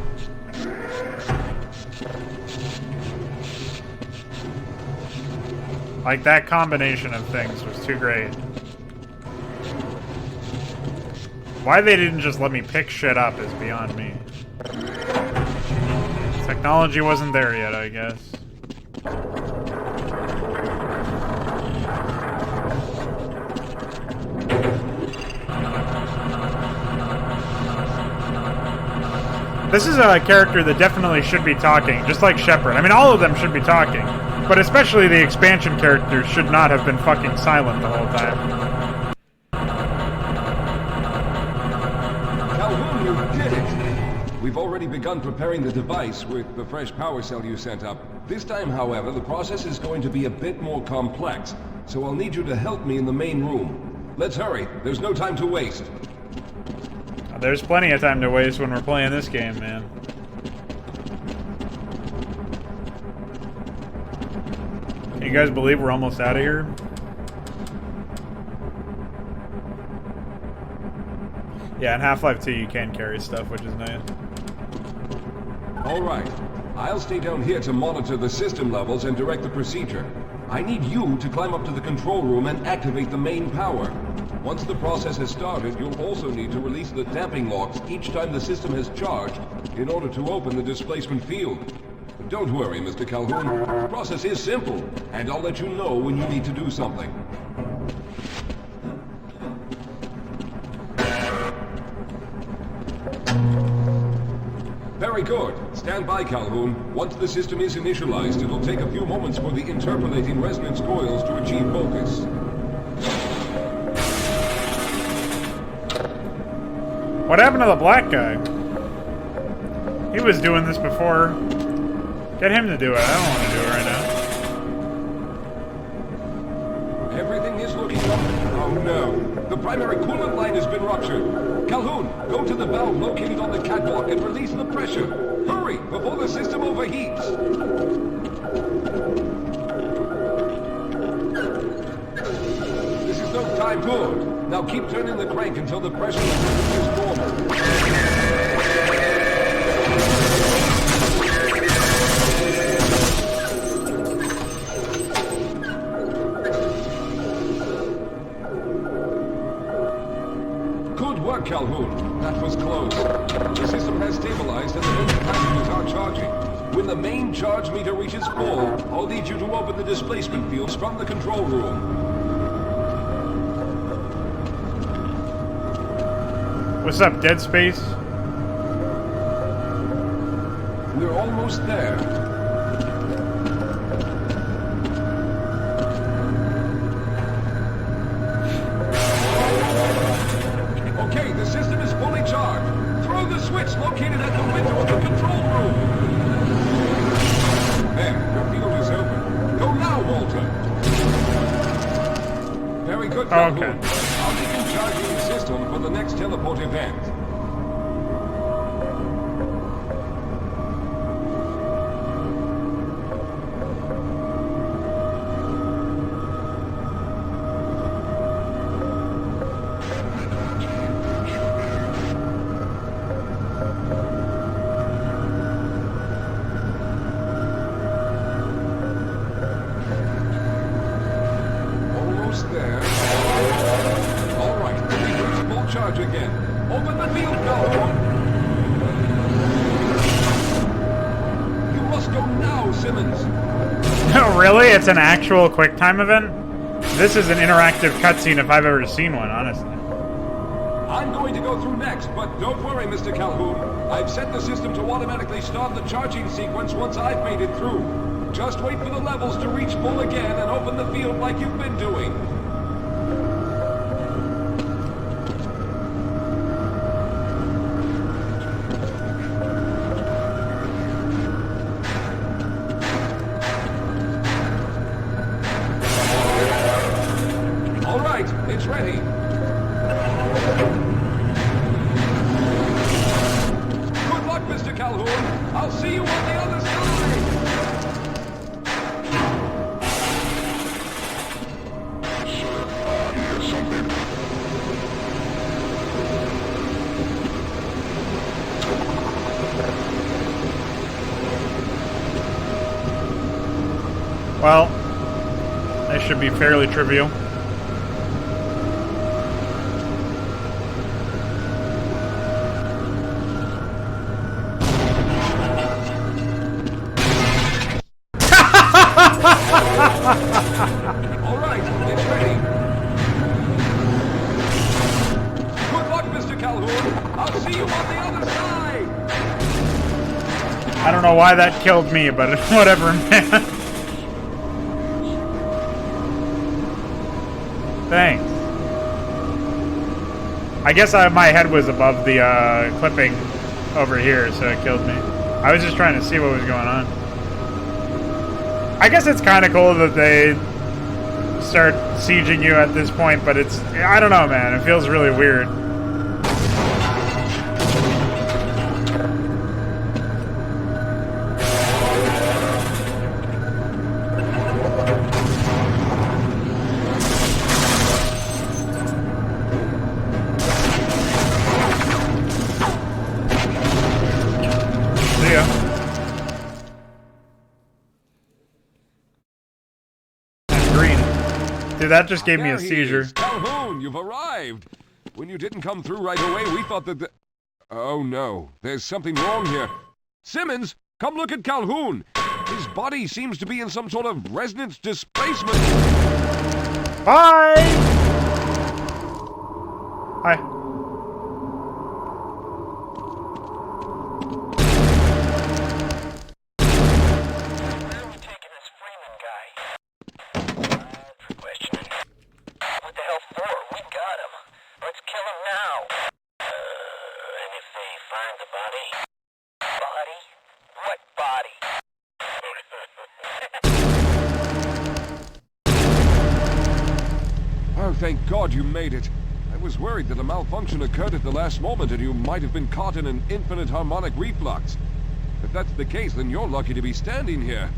[SPEAKER 1] Like, that combination of things was too great. Why they didn't just let me pick shit up is beyond me. Technology wasn't there yet, I guess. This is a character that definitely should be talking, just like Shepard. I mean, all of them should be talking, but especially the expansion characters should not have been fucking silent the whole time.
[SPEAKER 9] Calhoun, you did it! We've already begun preparing the device with the fresh power cell you sent up. This time, however, the process is going to be a bit more complex, so I'll need you to help me in the main room. Let's hurry. There's no time to waste.
[SPEAKER 1] There's plenty of time to waste when we're playing this game, man. Can you guys believe we're almost out of here? Yeah, in Half-Life 2 you can carry stuff, which is nice.
[SPEAKER 9] Alright. I'll stay down here to monitor the system levels and direct the procedure. I need you to climb up to the control room and activate the main power. Once the process has started, you'll also need to release the damping locks each time the system has charged in order to open the displacement field. Don't worry, Mr. Calhoun. The process is simple, and I'll let you know when you need to do something. Very good. Stand by, Calhoun. Once the system is initialized, it'll take a few moments for the interpolating resonance coils to achieve focus.
[SPEAKER 1] What happened to the black guy? He was doing this before. Get him to do it. I don't want to do it right now.
[SPEAKER 9] Everything is looking up. Oh no. The primary coolant line has been ruptured. Calhoun, go to the valve located on the catwalk and release the pressure. Hurry, before the system overheats. This is no time. Good. Now keep turning the crank until the pressure is normal. Good work, Calhoun. That was close. The system has stabilized and the vent capacitors are charging. When the main charge meter reaches full, I'll need you to open the displacement fields from the control room.
[SPEAKER 1] What's up, Dead Space?
[SPEAKER 9] We're almost there. Okay, the system is fully charged. Throw the switch located at the window of the control room. There, your field is open. Go now, Walter. Very good, Calhoun.
[SPEAKER 1] Okay.
[SPEAKER 9] I'll begin charging the system for the next teleport event. Almost there. All right, the reach full charge again. Open the field, Calhoun. You must go now, Simmons.
[SPEAKER 1] Oh, really? It's an actual QuickTime event? This is an interactive cutscene if I've ever seen one, honestly.
[SPEAKER 9] I'm going to go through next, but don't worry, Mr. Calhoun. I've set the system to automatically start the charging sequence once I've made it through. Just wait for the levels to reach full again and open the field like you've been doing. All right, it's ready. Good luck, Mr. Calhoun. I'll see you on the other side.
[SPEAKER 8] Here's something.
[SPEAKER 1] Well, that should be fairly trivial.
[SPEAKER 9] All right, it's ready. Good luck, Mr. Calhoun. I'll see you on the other side.
[SPEAKER 1] I don't know why that killed me, but whatever, man. Thanks. I guess my head was above the clipping over here, so it killed me. I was just trying to see what was going on. I guess it's kind of cool that they start sieging you at this point, but it's... I don't know, man. It feels really weird. See ya. Green. Dude, that just gave me a
[SPEAKER 9] There he
[SPEAKER 1] seizure.
[SPEAKER 9] is. Calhoun, you've arrived. When you didn't come through right away, we thought that Oh no, there's something wrong here. Simmons, come look at Calhoun. His body seems to be in some sort of resonance displacement.
[SPEAKER 1] Bye! Hi.
[SPEAKER 10] What the hell for? We got him. Let's kill him now. And if they find the body? Body? What body?
[SPEAKER 9] Oh, thank God you made it. I was worried that a malfunction occurred at the last moment and you might have been caught in an infinite harmonic reflux. If that's the case, then you're lucky to be standing here.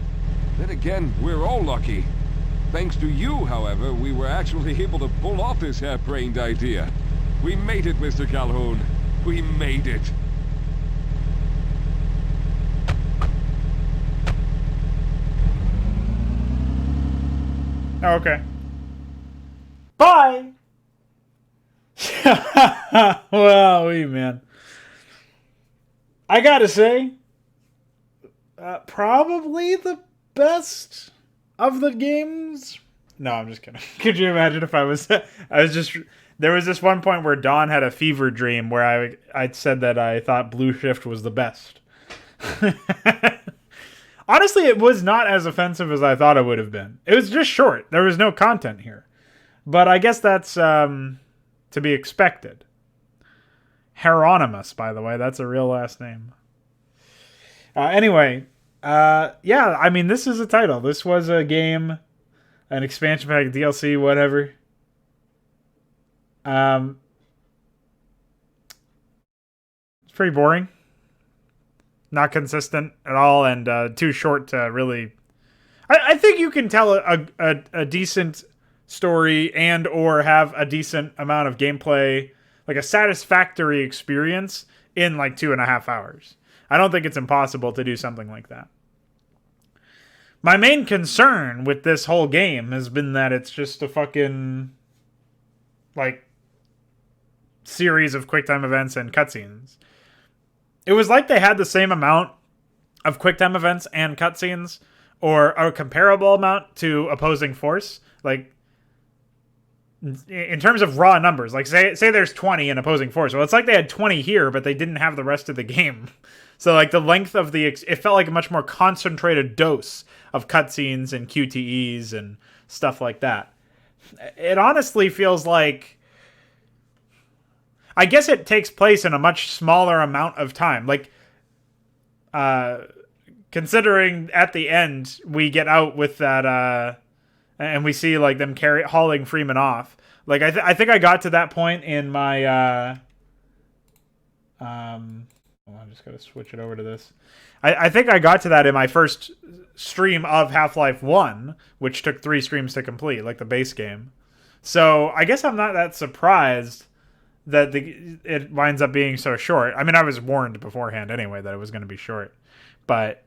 [SPEAKER 9] Then again, we're all lucky. Thanks to you, however, we were actually able to pull off this harebrained idea. We made it, Mr. Calhoun. We made it.
[SPEAKER 1] Oh, okay. Bye! Wow, man. I gotta say, probably the best of the games. No, I'm just kidding. Could you imagine if I was just There was this one point where Dawn had a fever dream where I said that I thought Blue Shift was the best. Honestly, it was not as offensive as I thought it would have been. It was just short. There was no content here. But I guess that's to be expected. Hieronymus, by the way. That's a real last name. Anyway, yeah, I mean, this is a title. This was a game, an expansion pack, DLC, whatever. It's pretty boring. Not consistent at all, and too short to really... I think you can tell a decent story and or have a decent amount of gameplay, like a satisfactory experience, in like 2.5 hours. I don't think it's impossible to do something like that. My main concern with this whole game has been that it's just a fucking, like, series of QuickTime events and cutscenes. It was like they had the same amount of QuickTime events and cutscenes, or a comparable amount to Opposing Force. Like, in terms of raw numbers, like say there's 20 in Opposing Force. Well, it's like they had 20 here, but they didn't have the rest of the game. So like the length of it felt like a much more concentrated dose of cutscenes and QTEs and stuff like that. It honestly feels like, I guess it takes place in a much smaller amount of time. Like, considering at the end we get out with that, and we see like them hauling Freeman off. Like I think I got to that point in my I just gotta switch it over to this. I think I got to that in my first stream of Half-Life 1, which took 3 streams to complete, like the base game. So I guess I'm not that surprised that it winds up being so short. I mean, I was warned beforehand anyway that it was going to be short, but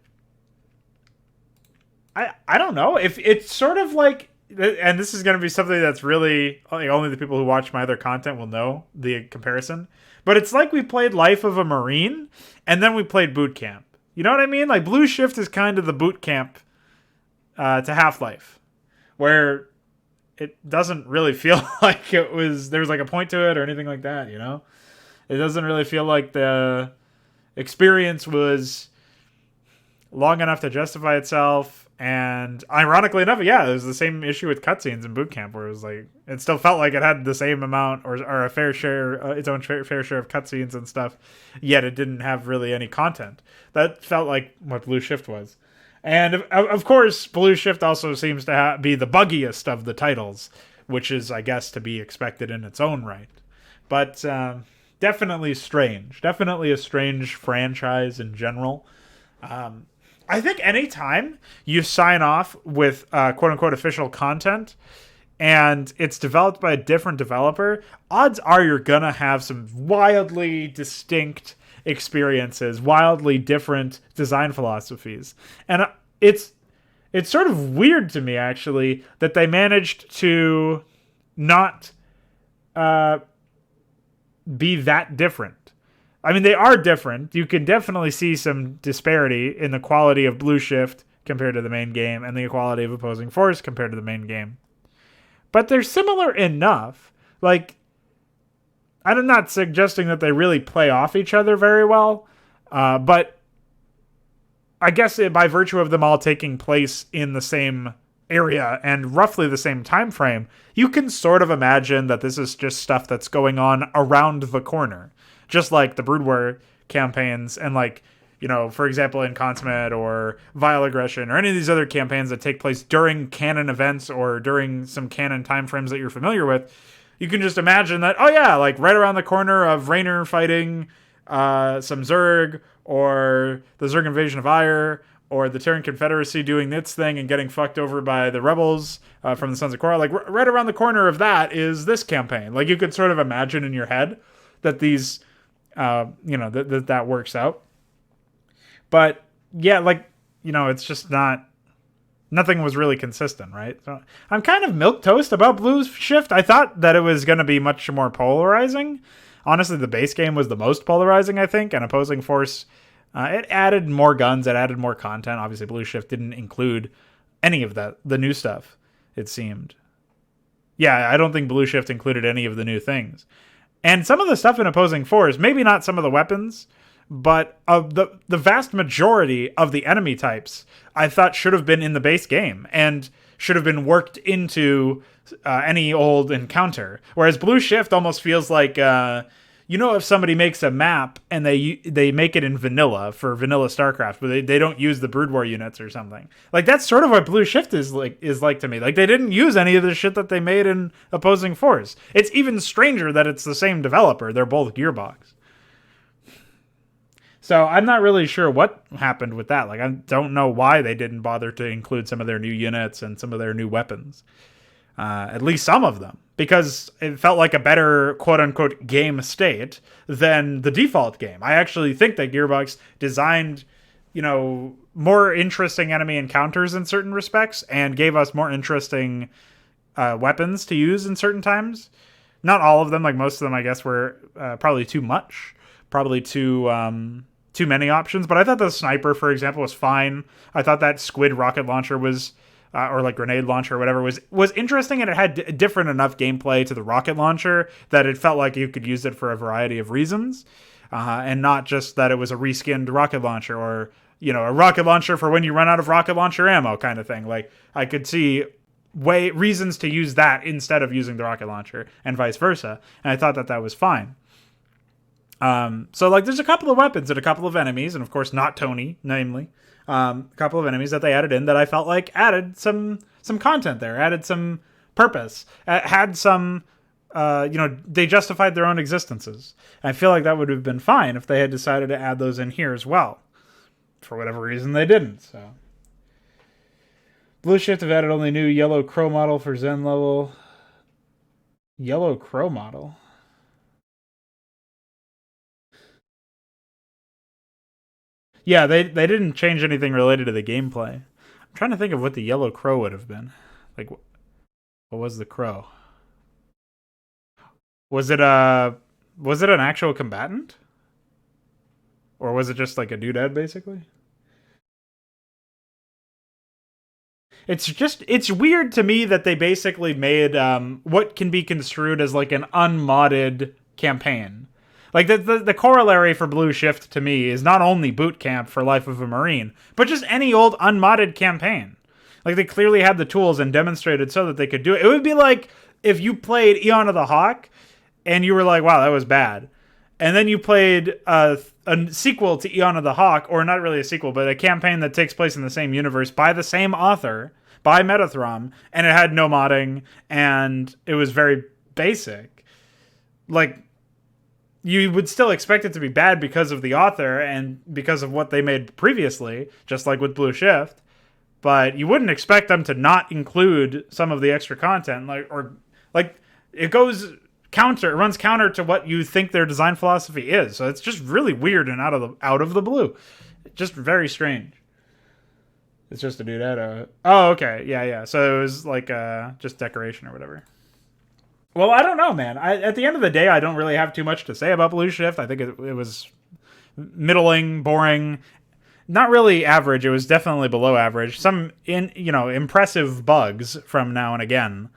[SPEAKER 1] I don't know if it's sort of like, and this is going to be something that's really only the people who watch my other content will know the comparison, but it's like we played Life of a Marine and then we played Boot Camp. You know what I mean? Like Blue Shift is kind of the boot camp to Half-Life, where it doesn't really feel like there's like a point to it or anything like that, you know? It doesn't really feel like the experience was long enough to justify itself. And ironically enough, yeah, it was the same issue with cutscenes in Boot Camp, where it was like, it still felt like it had the same amount or a fair share, its own fair share of cutscenes and stuff, yet it didn't have really any content. That felt like what Blue Shift was. And of course, Blue Shift also seems to be the buggiest of the titles, which is, I guess, to be expected in its own right. But definitely strange. Definitely a strange franchise in general. I think anytime you sign off with quote-unquote official content and it's developed by a different developer, odds are you're going to have some wildly distinct experiences, wildly different design philosophies. And it's sort of weird to me, actually, that they managed to not be that different. I mean, they are different. You can definitely see some disparity in the quality of Blue Shift compared to the main game and the quality of Opposing Force compared to the main game. But they're similar enough. Like, I'm not suggesting that they really play off each other very well, but I guess by virtue of them all taking place in the same area and roughly the same time frame, you can sort of imagine that this is just stuff that's going on around the corner. Just like the Broodware campaigns and like, you know, for example, in Consummate or Vile Aggression or any of these other campaigns that take place during canon events or during some canon timeframes that you're familiar with, you can just imagine that, oh yeah, like right around the corner of Raynor fighting some Zerg, or the Zerg Invasion of Ire, or the Terran Confederacy doing its thing and getting fucked over by the rebels from the Sons of Korra. Like right around the corner of that is this campaign. Like you could sort of imagine in your head that these... that works out. But yeah, like, you know, it's just nothing was really consistent, right? So I'm kind of milquetoast about Blue Shift. I thought that it was going to be much more polarizing. Honestly, the base game was the most polarizing, I think, and Opposing Force, it added more guns, it added more content. Obviously, Blue Shift didn't include any of that, the new stuff, it seemed. yeah, I don't think Blue Shift included any of the new things. And some of the stuff in Opposing Force, maybe not some of the weapons, but the vast majority of the enemy types, I thought should have been in the base game and should have been worked into any old encounter. Whereas Blue Shift almost feels like, if somebody makes a map and they make it in vanilla for vanilla StarCraft, but they don't use the Brood War units or something. Like, that's sort of what Blue Shift is like to me. Like, they didn't use any of the shit that they made in Opposing Force. It's even stranger that it's the same developer. They're both Gearbox. So I'm not really sure what happened with that. Like, I don't know why they didn't bother to include some of their new units and some of their new weapons. At least some of them. Because it felt like a better quote-unquote game state than the default game. I actually think that Gearbox designed, more interesting enemy encounters in certain respects and gave us more interesting weapons to use in certain times. Not all of them, like most of them, I guess, were probably too much. Probably too many options. But I thought the sniper, for example, was fine. I thought that squid rocket launcher was... or like grenade launcher or whatever, was interesting, and it had different enough gameplay to the rocket launcher that it felt like you could use it for a variety of reasons, and not just that it was a reskinned rocket launcher or, a rocket launcher for when you run out of rocket launcher ammo kind of thing. Like, I could see reasons to use that instead of using the rocket launcher and vice versa, and I thought that was fine. So, like, there's a couple of weapons and a couple of enemies, and of course not Tony, namely. A couple of enemies that they added in that I felt like added some content there, added some purpose, had some, they justified their own existences. And I feel like that would have been fine if they had decided to add those in here as well. For whatever reason, they didn't. So, Blue Shift have added only new yellow crow model for Zen level. Yellow crow model? Yeah, they didn't change anything related to the gameplay. I'm trying to think of what the yellow crow would have been. Like, what was the crow? Was it an actual combatant? Or was it just like a doodad, basically? It's weird to me that they basically made what can be construed as like an unmodded campaign. Like, the corollary for Blue Shift to me is not only Boot Camp for Life of a Marine, but just any old unmodded campaign. Like, they clearly had the tools and demonstrated so that they could do it. It would be like if you played Eon of the Hawk and you were like, wow, that was bad. And then you played a sequel to Eon of the Hawk, or not really a sequel, but a campaign that takes place in the same universe by the same author, by Metathrom, and it had no modding, and it was very basic. Like, you would still expect it to be bad because of the author and because of what they made previously, just like with Blue Shift. But you wouldn't expect them to not include some of the extra content, it runs counter to what you think their design philosophy is. So it's just really weird and out of the blue. Just very strange. It's just a dude. Oh, okay, yeah. So it was like just decoration or whatever. Well, I don't know, man. At the end of the day, I don't really have too much to say about Blue Shift. I think it was middling, boring, not really average. It was definitely below average. Some impressive bugs from now and again,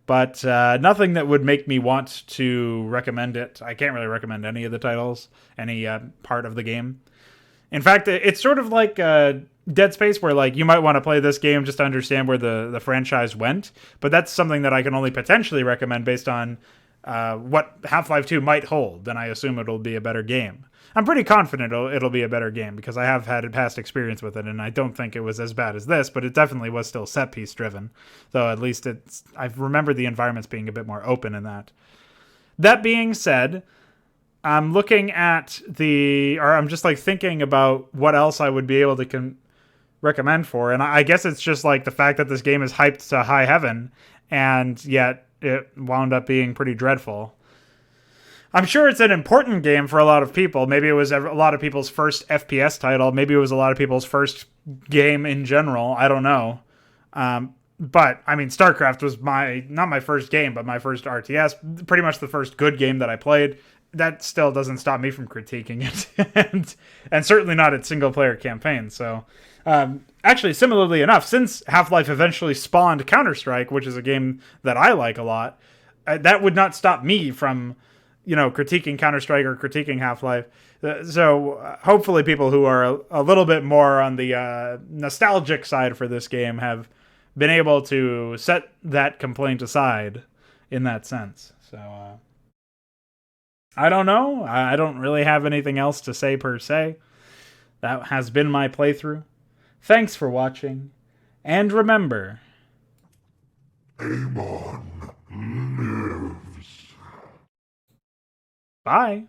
[SPEAKER 1] but nothing that would make me want to recommend it. I can't really recommend any of the titles, any part of the game. In fact, it's sort of like Dead Space, where like you might want to play this game just to understand where the franchise went, but that's something that I can only potentially recommend based on what Half-Life 2 might hold, and I assume it'll be a better game. I'm pretty confident it'll be a better game because I have had a past experience with it, and I don't think it was as bad as this, but it definitely was still set-piece driven. So at least I've remembered the environments being a bit more open in that. That being said, I'm looking at I'm just like thinking about what else I would be able to recommend for, and I guess it's just like the fact that this game is hyped to high heaven, and yet it wound up being pretty dreadful. I'm sure it's an important game for a lot of people. Maybe it was a lot of people's first FPS title. Maybe it was a lot of people's first game in general. I don't know. But, I mean, StarCraft was not my first game, but my first RTS. Pretty much the first good game that I played. that still doesn't stop me from critiquing it, and certainly not its single player campaign. So, actually, similarly enough, since Half-Life eventually spawned Counter-Strike, which is a game that I like a lot, that would not stop me from, critiquing Counter-Strike or critiquing Half-Life. So hopefully people who are a little bit more on the nostalgic side for this game have been able to set that complaint aside in that sense. So I don't know. I don't really have anything else to say per se. That has been my playthrough. Thanks for watching. And remember...
[SPEAKER 8] Amon lives.
[SPEAKER 1] Bye.